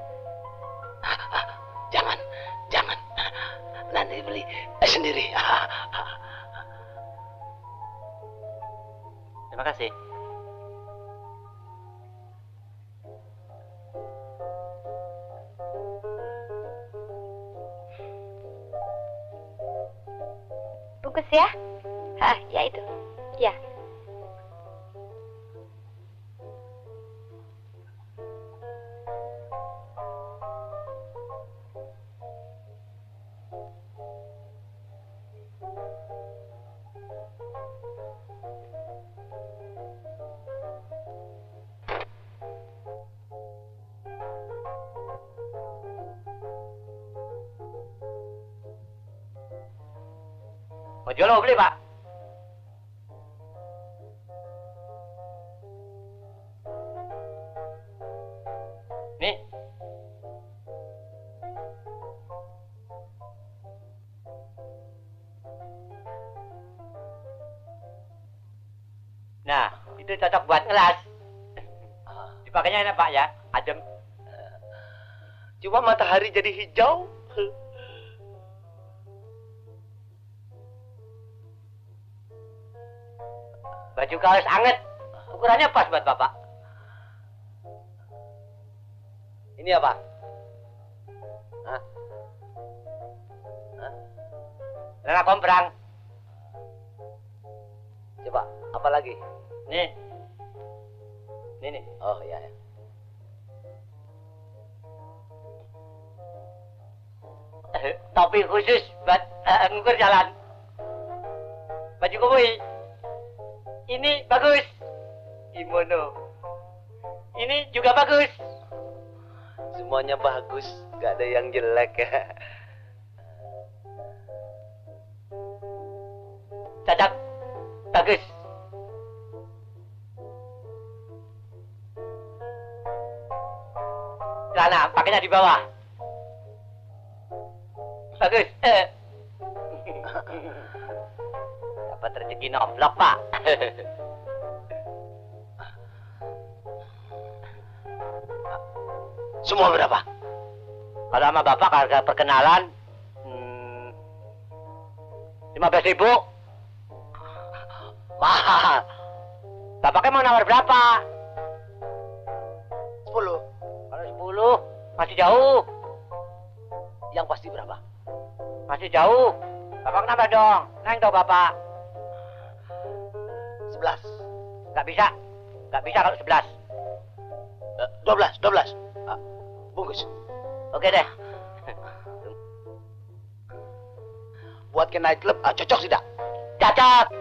Jangan. Nanti beli sendiri.
Terima kasih.
Bungkus ya? Ya itu. Ya.
Mau jual mau beli, Pak? Nih. Nah, itu cocok buat ngelas. Dipakainya enak, Pak, ya. Adem.
Cuma matahari jadi hijau.
Baju kaos anget. Ukurannya pas buat Bapak. Ini apa? Hah? Celana komprang.
Coba, apa lagi?
Nih. Nih.
Oh, ya.
Topi khusus buat ngukur jalan. Baju koboi. Ini bagus. Kimono. Ini juga bagus.
Semuanya bagus, gak ada yang jelek.
Cocok. Bagus. Celana pakainya di bawah. Bagus. Dapat rezeki noblok, Pak.
Semua berapa?
Kalau sama Bapak harga perkenalan 15.000.
Mahal.
Bapaknya mau nawar berapa?
10.
Kalau 10 masih jauh.
Yang pasti berapa?
Masih jauh. Bapak kenapa dong? Naik dong Bapak.
11.
Gak bisa kalau 11.
12. Bungkus.
Oke deh.
Buat ke nightclub, cocok tidak?
Cocok.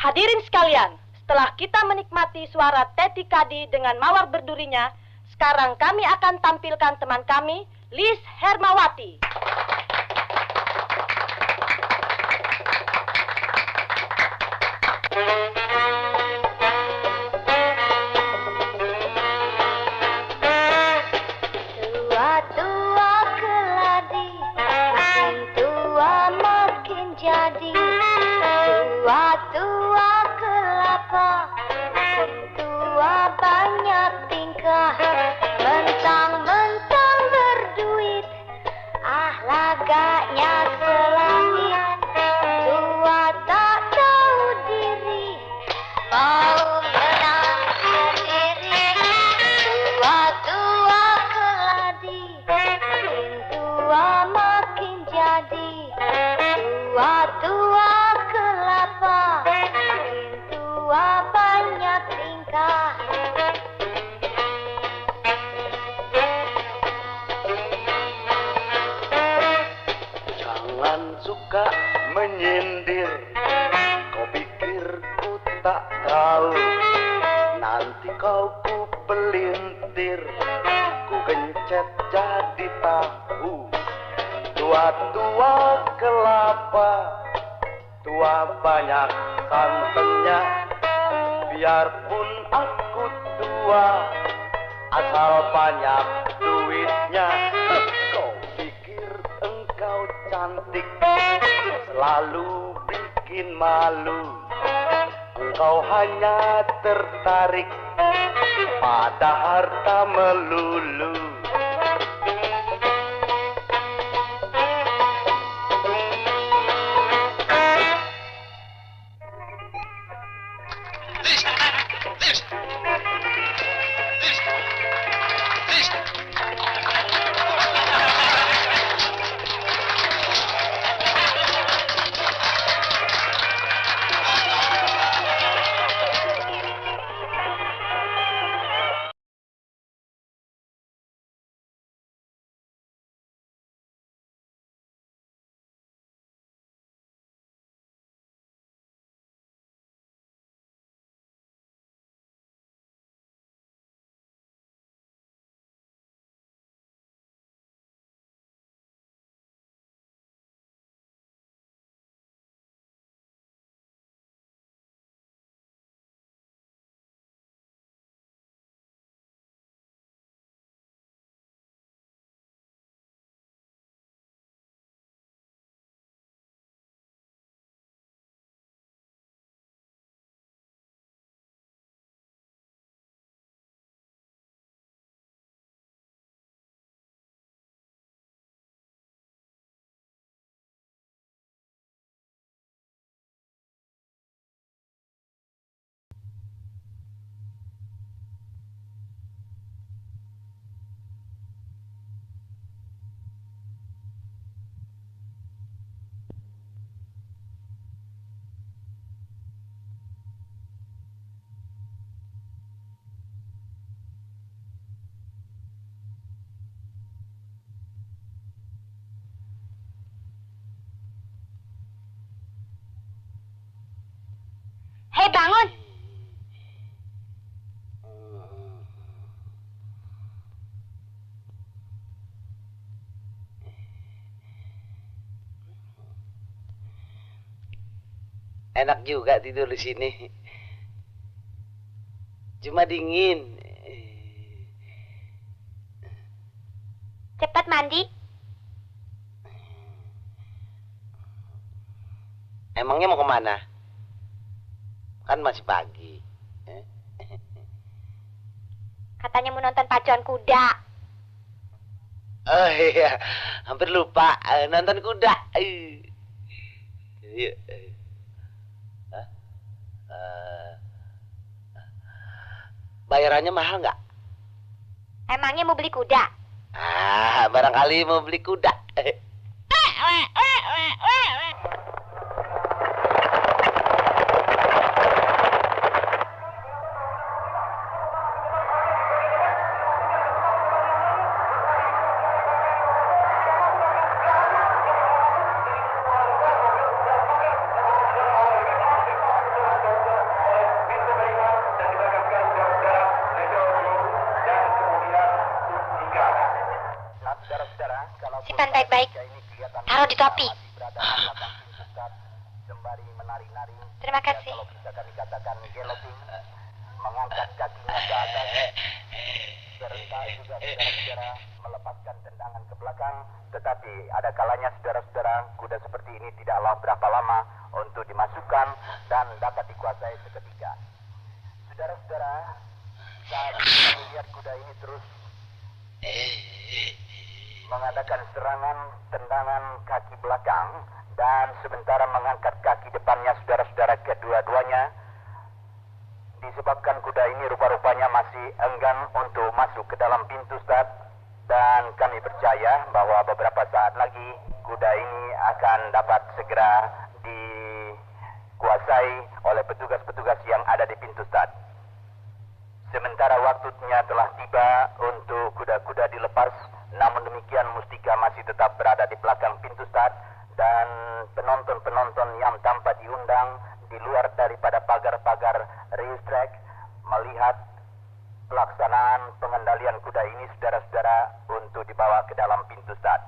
Hadirin sekalian, setelah kita menikmati suara Teti Kadi dengan mawar berdurinya, sekarang kami akan tampilkan teman kami, Liz Hermawati.
Tua-tua keladi, makin tua makin jadi. Tua-tua kelapa, makin tua banyak tingkah. Mentang-mentang berduit, lagaknya selangit. Tua tak tahu diri, mau menang sendiri. Tua-tua keladi, makin tua makin jadi. Tua-tua kelapa, makin tua banyak tingkah.
Jangan suka menyindir, kau pikir ku tak tahu. Nanti kau ku pelintir, ku gencet jadi tahu. Tua-tua kelapa, tua banyak santannya. Biarpun aku tua, asal banyak duitnya. Kau pikir engkau cantik, selalu bikin malu. Engkau hanya tertarik pada harta melulu.
Hei, bangun!
Enak juga tidur di sini. Cuma dingin.
Cepat mandi.
Emangnya mau kemana? Kan masih pagi.
Katanya mau nonton pacuan kuda.
Oh iya, hampir lupa. Nonton kuda. Iya. Hah? Bayarannya mahal nggak?
Emangnya mau beli kuda?
Barangkali mau beli kuda.
Simpan baik-baik. Taruh di topi. Terima kasih.
Mengangkat kakinya ke atas, serta juga saudara-saudara melepaskan tendangan ke belakang. Tetapi ada kalanya saudara-saudara, kuda seperti ini tidaklah berapa lama untuk dimasukkan dan dapat dikuasai seketika. Saudara-saudara, saat kita melihat kuda ini terus mengadakan serangan tendangan kaki belakang dan sementara mengangkat kaki depannya saudara-saudara kedua-duanya, disebabkan kuda ini rupa-rupanya masih enggan untuk masuk ke dalam pintu stad, dan kami percaya bahwa beberapa saat lagi kuda ini akan dapat segera dikuasai oleh petugas-petugas yang ada di pintu stad. Sementara waktunya telah tiba untuk kuda-kuda dilepas, namun demikian Mustika masih tetap berada di belakang pintu stad, dan penonton-penonton yang tanpa diundang di luar daripada pagar-pagar racetrack melihat pelaksanaan pengendalian kuda ini saudara-saudara untuk dibawa ke dalam pintu stad.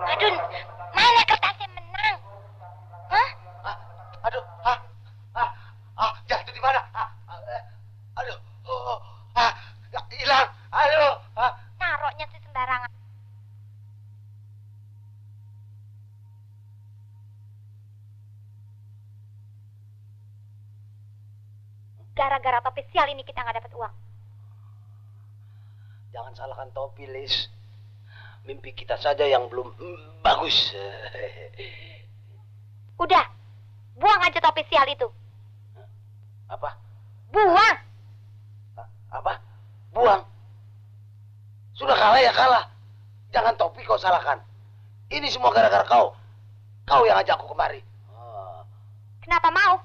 Madun, mana kertasnya menang? Hah?
Aduh, jatuh di mana? Aduh, hilang. Aduh,
Naroknya sih sembarangan. Gara-gara topi sial ini kita nggak dapat uang.
Jangan salahkan topi, Lis. Mimpi kita saja yang belum bagus.
Udah, buang aja topi sial itu.
Apa?
Buang!
Apa? Buang. Sudah kalah ya kalah. Jangan topi kau salahkan. Ini semua gara-gara kau. Kau yang ajak aku kemari.
Kenapa mau?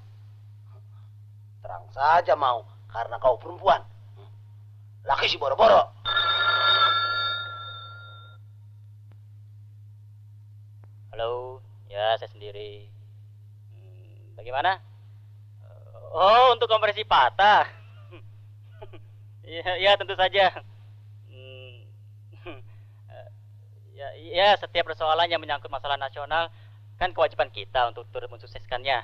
Terang saja mau. Karena kau perempuan. Laki si boro-boro.
Halo, ya saya sendiri. Bagaimana? Oh, untuk kompresi patah. Ya, tentu saja. Ya, setiap persoalan yang menyangkut masalah nasional kan kewajiban kita untuk turut mensukseskannya.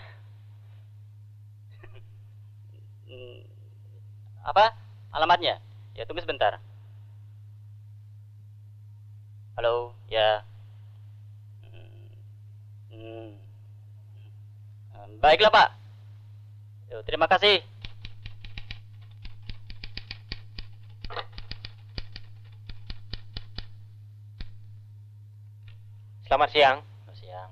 Apa? Alamatnya? Ya, tunggu sebentar. Halo, ya. Baiklah, Pak. Yo, terima kasih.
Selamat siang.
Selamat siang.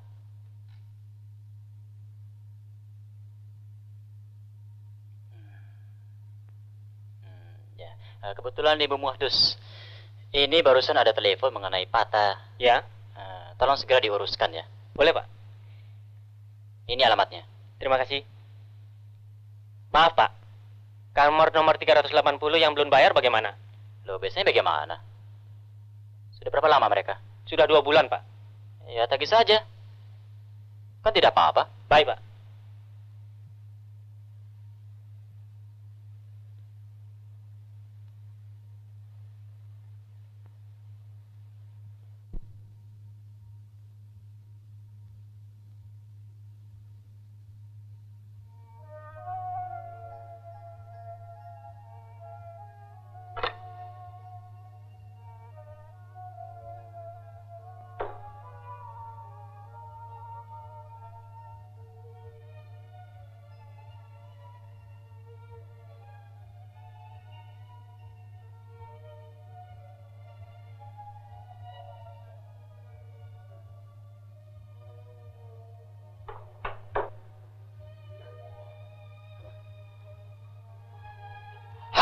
Ya, kebetulan Ibu Muhdus. Ini barusan ada telepon mengenai patah.
Ya,
Tolong segera diuruskan ya.
boleh Pak.
Ini alamatnya.
Terima kasih. Maaf Pak, kamar nomor 380 yang belum bayar bagaimana?
Loh, biasanya bagaimana? Sudah berapa lama mereka?
Sudah 2 bulan Pak.
Ya, tagih saja. Kan tidak apa-apa.
Baik Pak.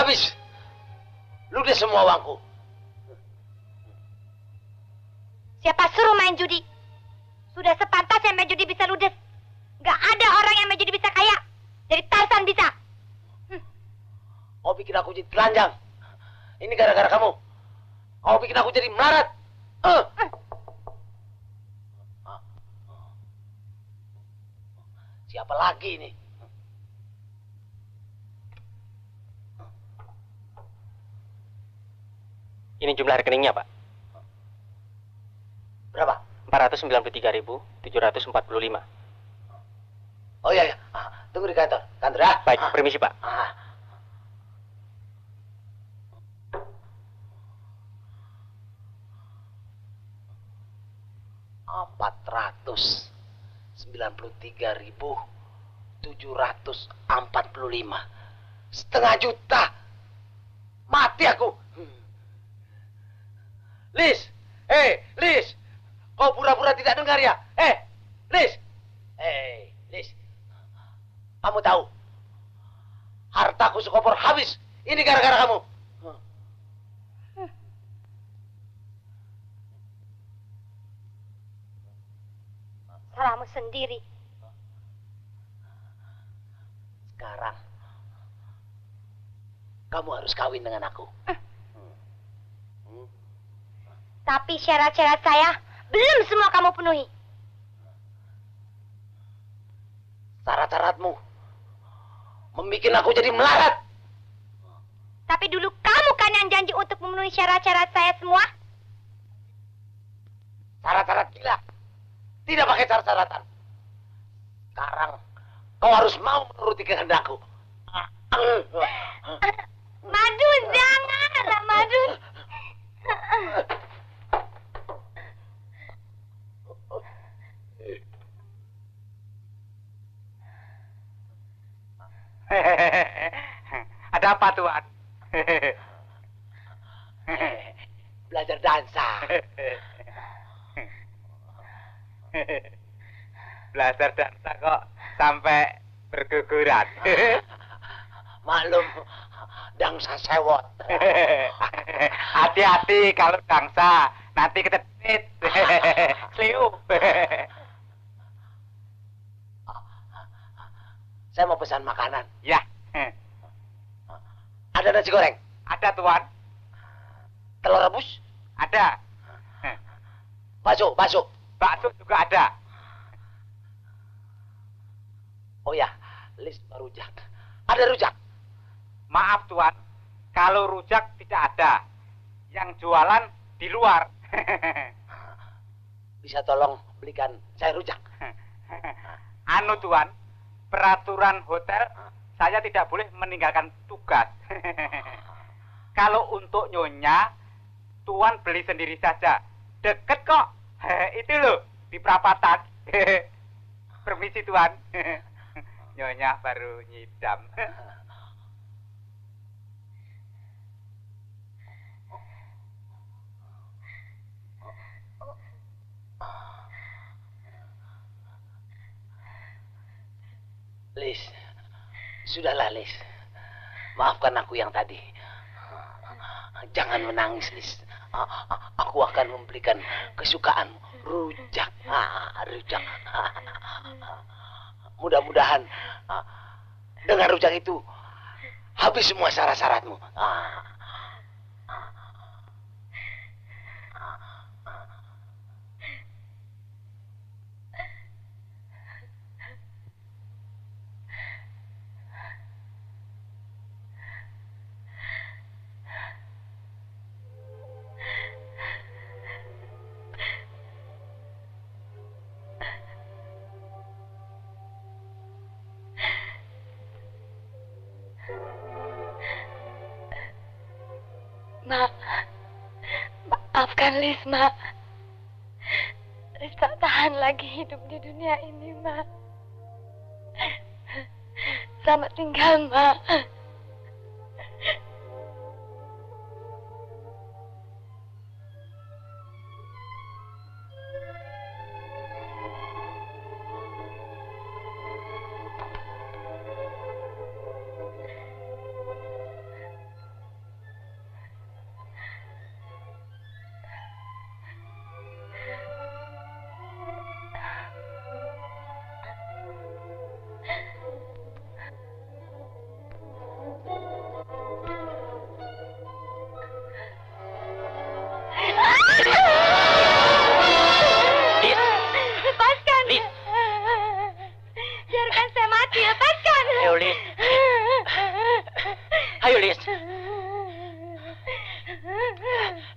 Habis. Ludes semua uangku.
Siapa suruh main judi? Sudah sepantasnya main judi bisa ludes. Gak ada orang yang main judi bisa kaya. Jadi Tarzan bisa.
Kau bikin aku jadi telanjang. Ini gara-gara kamu. Kau bikin aku jadi melarat. Siapa lagi ini?
Ini jumlah rekeningnya, Pak.
Berapa?
493.745.
Oh iya, iya. Tunggu di kantor. Kantor ya.
Baik, permisi, Pak.
493.745. Setengah juta. Mati aku. Lis. Lis. Kau pura-pura tidak dengar ya? Lis. Lis. Kamu tahu? Hartaku sekopor habis. Ini gara-gara kamu.
Salahmu sendiri.
Sekarang kamu harus kawin dengan aku.
Tapi syarat-syarat saya belum semua kamu penuhi.
Syarat-syaratmu membuat aku jadi melarat.
Tapi dulu kamu kan yang janji untuk memenuhi syarat-syarat saya semua.
Syarat-syarat gila. Tidak pakai syarat-syaratan. Sekarang kau harus mau menuruti kehendakku.
Madun, jangan, Madun.
Ada apa, Tuan?
Belajar dansa.
Belajar dansa kok sampai berguguran.
Maklum, dansa sewot.
Hati-hati kalau dansa, nanti ketetit. Seliu.
Saya mau pesan makanan.
Ya.
Ada nasi goreng?
Ada, Tuan.
Telur rebus?
Ada.
Bakso.
Bakso juga ada.
Oh ya, Lis rujak. Ada rujak?
Maaf, Tuan. Kalau rujak tidak ada. Yang jualan di luar.
Bisa tolong belikan saya rujak?
Anu, Tuan. Peraturan hotel, saya tidak boleh meninggalkan tugas. Kalau untuk nyonya, Tuan beli sendiri saja. Deket kok. Itu loh, di perapatan. Permisi, Tuan. Nyonya baru nyidam.
Lis, sudahlah Lis. Maafkan aku yang tadi. Jangan menangis, Lis. Aku akan memberikan kesukaanmu. Rujak. Rujak. Mudah-mudahan dengan rujak itu habis semua syarat-syaratmu.
Mak, maafkan Lis, Mak. Lis tak tahan lagi hidup di dunia ini, Mak. Selamat tinggal, Mak.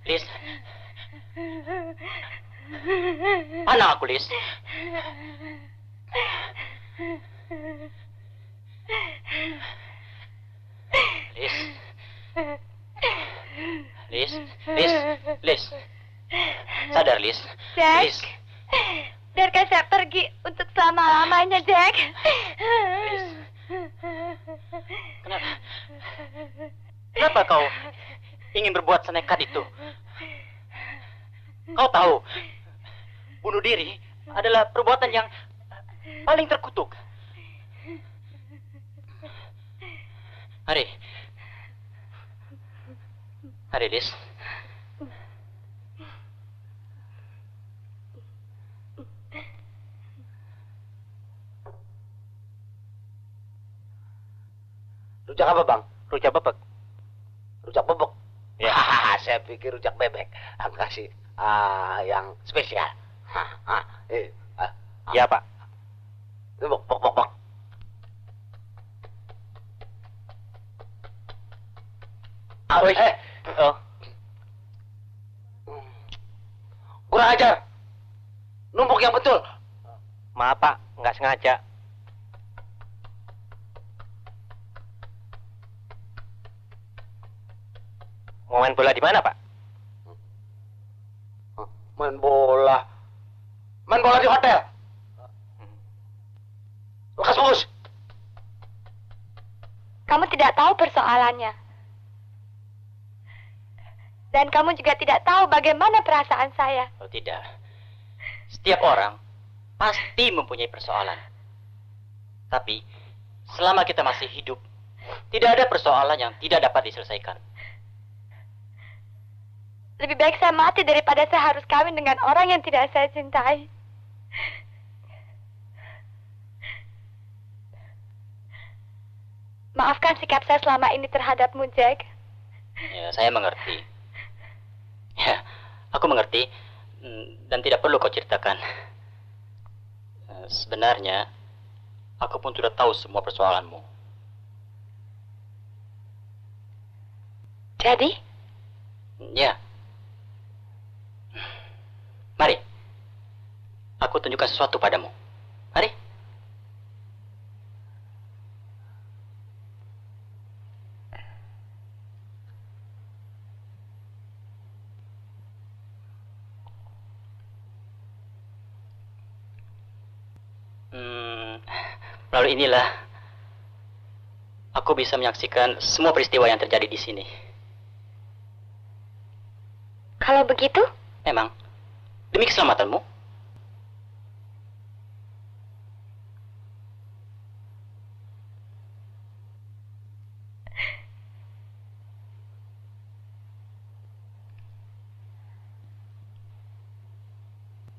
Lis. Mana aku, Lis? Lis. Lis. Lis. Lis. Sadar, Lis.
Jack.
Lis.
Biarkan saya pergi untuk selama-lamanya, Jack.
Kenapa? Kenapa kau ingin berbuat senekat itu? Kau tahu, bunuh diri adalah perbuatan yang paling terkutuk. Mari. Mari, Lis.
Rujak apa, Bang?
Rujak bebek.
Rujak bebek.
Ya.
Saya pikir rujak bebek. Aku kasih yang spesial.
Ya, Pak.
Bok, bok, bok, bok.
Wih. Oh,
Kurang ajar. Numpuk yang betul.
Maaf Pak, nggak sengaja. Mau main bola di mana Pak?
Main bola. Main bola di hotel. Lekas bagus.
Kamu tidak tahu persoalannya. Dan kamu juga tidak tahu bagaimana perasaan saya.
oh tidak. Setiap orang pasti mempunyai persoalan. Tapi selama kita masih hidup, tidak ada persoalan yang tidak dapat diselesaikan.
Lebih baik saya mati daripada saya harus kawin dengan orang yang tidak saya cintai. Maafkan sikap saya selama ini terhadapmu, Jack.
Ya, saya mengerti. Ya, aku mengerti. Dan tidak perlu kau ceritakan. Sebenarnya, aku pun sudah tahu semua persoalanmu.
Jadi?
Ya. Mari. Aku tunjukkan sesuatu padamu. Mari. Melalui inilah aku bisa menyaksikan semua peristiwa yang terjadi di sini.
Kalau begitu?
Memang, demi keselamatanmu.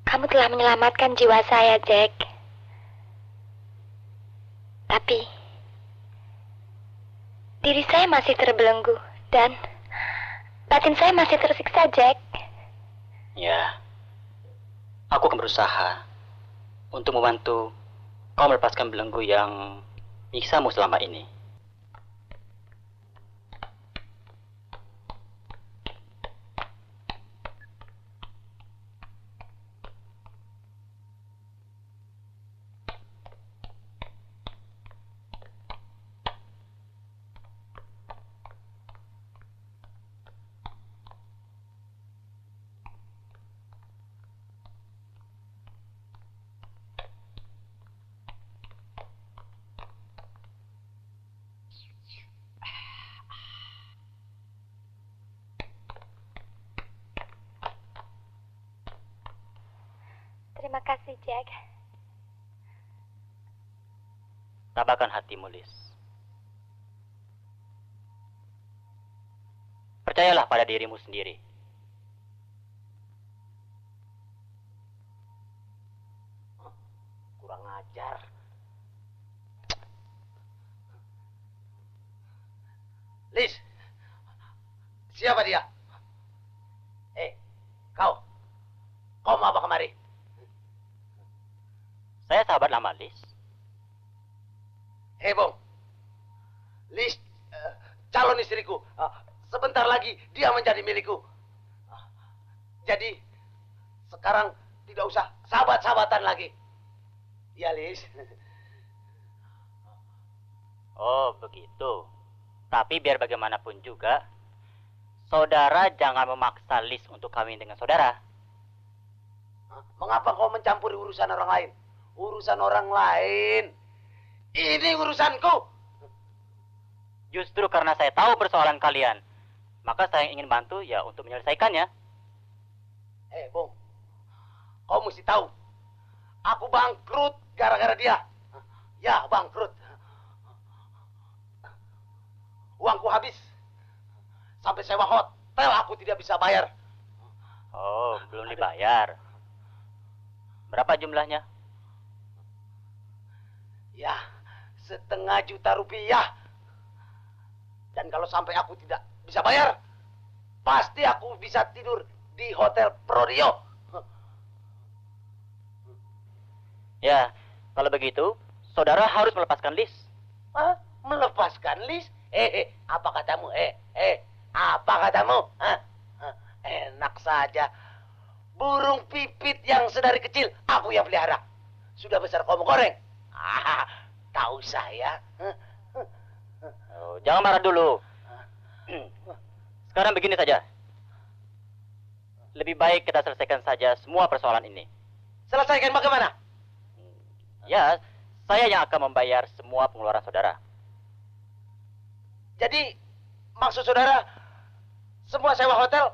Kamu telah menyelamatkan jiwa saya, Jack. Tapi diri saya masih terbelenggu dan batin saya masih tersiksa, Jack.
Ya, aku akan berusaha untuk membantu kau melepaskan belenggu yang menyiksamu selama ini.
Terima kasih, Jack.
Tabahkan hatimu, Liz. Percayalah pada dirimu sendiri.
Kurang ajar. Liz, siapa dia? Kau mau apa kemari?
Saya sahabat lama, Liz.
Bong, Liz, calon istriku. Sebentar lagi dia menjadi milikku. Jadi sekarang tidak usah sahabat-sahabatan lagi. Ya, Lis.
Oh, begitu. Tapi biar bagaimanapun juga, saudara jangan memaksa Lis untuk kawin dengan saudara.
Mengapa kau mencampuri urusan orang lain? Urusan orang lain. Ini urusanku.
Justru karena saya tahu persoalan kalian, maka saya ingin bantu ya untuk menyelesaikannya.
Bung. Kau mesti tahu. Aku bangkrut gara-gara dia. Ya, bangkrut. Uangku habis. Sampai sewa hotel aku tidak bisa bayar.
Oh, belum dibayar. Berapa jumlahnya?
Ya, 1,5 juta rupiah. Dan kalau sampai aku tidak bisa bayar, pasti aku bisa tidur di Hotel Prodio.
Ya, kalau begitu, saudara harus melepaskan Lis.
Hah? Melepaskan Lis? Apa katamu? Apa katamu? Hah? Enak saja. Burung pipit yang sedari kecil aku yang pelihara. Sudah besar kau goreng. Tahu saya.
Oh, jangan marah dulu. Sekarang begini saja. Lebih baik kita selesaikan saja semua persoalan ini.
Selesaikan bagaimana?
Ya, saya yang akan membayar semua pengeluaran saudara.
Jadi, maksud saudara, semua sewa hotel,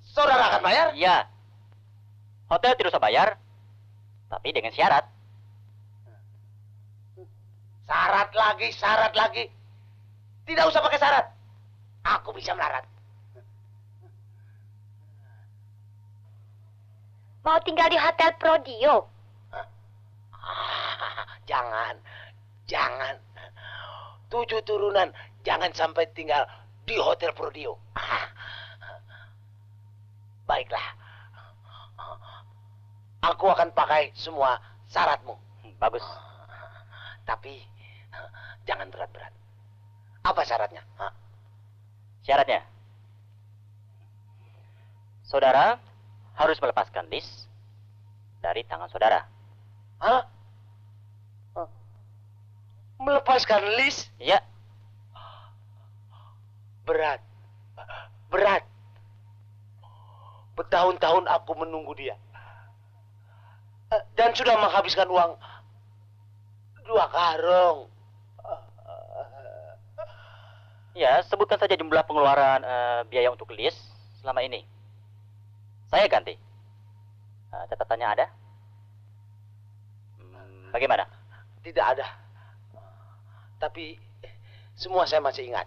saudara akan bayar?
Iya. Hotel tidak usah bayar, tapi dengan syarat.
Syarat lagi. Tidak usah pakai syarat. Aku bisa melarat.
Mau tinggal di Hotel Prodio?
Jangan. 7 turunan, jangan sampai tinggal di Hotel Prodio. Baiklah. Aku akan pakai semua syaratmu.
Bagus.
Tapi jangan berat-berat. Apa syaratnya?
Syaratnya, saudara harus melepaskan Lis dari tangan saudara.
Hah? Melepaskan Lis?
Ya.
Berat. Bertahun-tahun aku menunggu dia. Dan sudah menghabiskan uang 2 karung.
Ya, sebutkan saja jumlah pengeluaran biaya untuk Lis selama ini. Saya ganti. Catatannya ada? Bagaimana?
Tidak ada. Tapi semua saya masih ingat.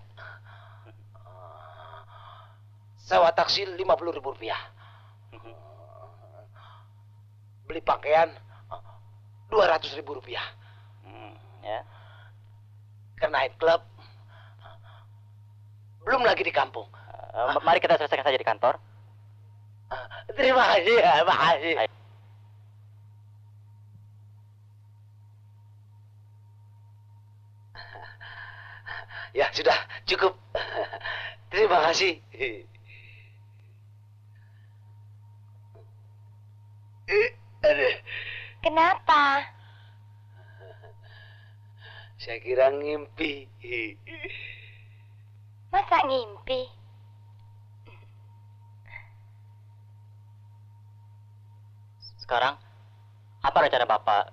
Sewa taksi 50.000 rupiah. Beli pakaian 200.000 rupiah.
Ya.
Ke night club. Belum lagi di kampung.
Mari kita selesaikan saja di kantor.
Terima kasih ya, makasih.
Ayo.
Ya sudah, cukup. Terima kasih.
Kenapa?
Saya kira ngimpi.
Masa ngimpi?
Sekarang, apa rencana Bapak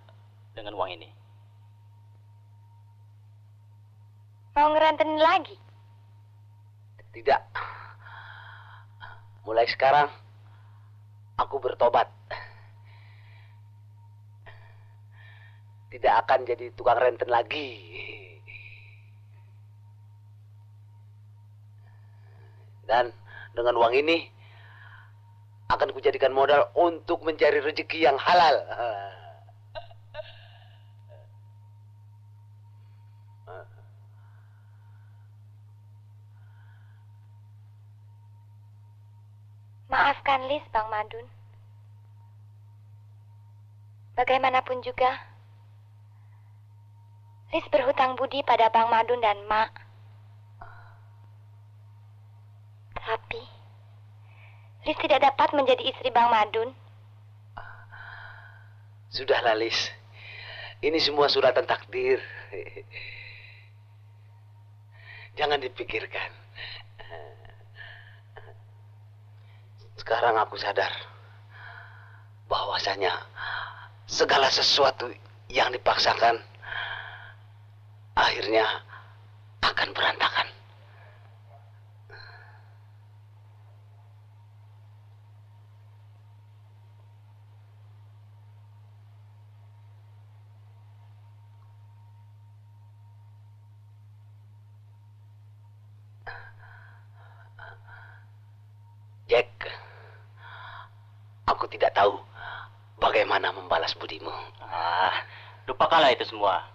dengan uang ini?
Mau ngerantenin lagi?
Tidak. Mulai sekarang, aku bertobat. Tidak akan jadi tukang renten lagi. Dan dengan uang ini, akan kujadikan modal untuk mencari rezeki yang halal.
Maafkan Lis, Bang Madun. Bagaimanapun juga, Lis berhutang budi pada Bang Madun dan Mak. Tapi, Lis tidak dapat menjadi istri Bang Madun.
Sudahlah, Lis. Ini semua suratan takdir. Jangan dipikirkan. Sekarang aku sadar bahwasanya segala sesuatu yang dipaksakan akhirnya akan berantakan. Jack, aku tidak tahu bagaimana membalas budimu.
Lupakanlah itu semua.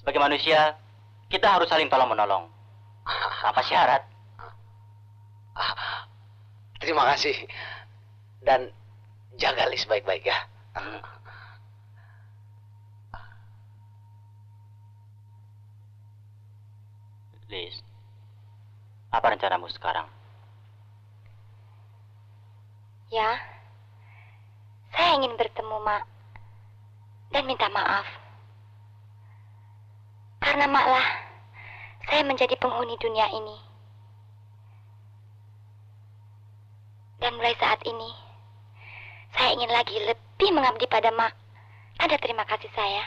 Sebagai manusia, kita harus saling tolong-menolong. Tanpa syarat.
Terima kasih. Dan jaga Lis baik-baik ya.
Lis, apa rencanamu sekarang?
Ya, saya ingin bertemu Mak dan minta maaf. Karena Maklah saya menjadi penghuni dunia ini. Dan mulai saat ini, saya ingin lagi lebih mengabdi pada Mak. Tanda terima kasih saya.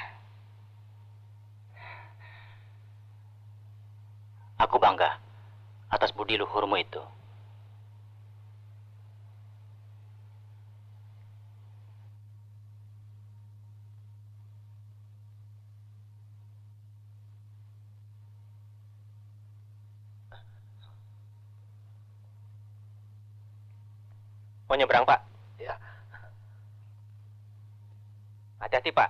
Aku bangga atas budi luhurmu itu.
Mau nyebrang, Pak?
Ya.
Hati-hati, Pak.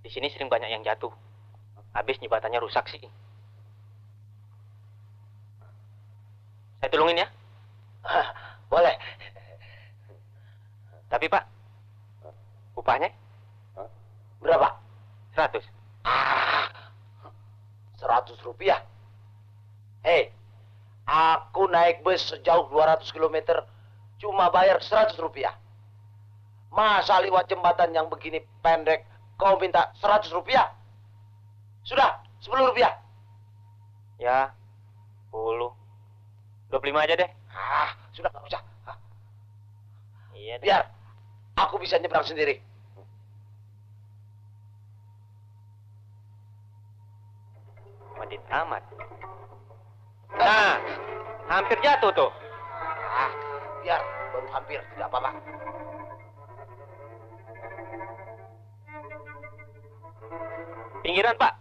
Di sini sering banyak yang jatuh. Habis jembatannya rusak sih. Saya tolongin ya?
Boleh.
Tapi, Pak, upahnya
Berapa?
100.
100 rupiah. Hei, aku naik bus sejauh 200 km cuma bayar 100 rupiah. Masa lewat jembatan yang begini pendek kau minta 100 rupiah? Sudah, 10 rupiah.
Ya, 10. 25 aja deh.
Sudah nggak usah.
Iya deh.
Biar aku bisa nyebrang sendiri.
Madit amat. Nah, hampir jatuh tuh.
Biar, baru hampir, tidak apa-apa.
Pinggiran, Pak.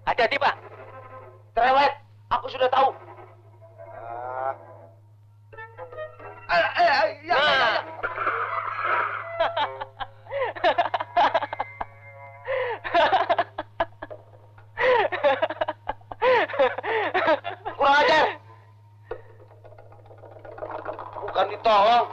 Hati-hati, Pak.
Cerewet, aku sudah tahu. Ya. Kurang ajar. Bukan ditolong,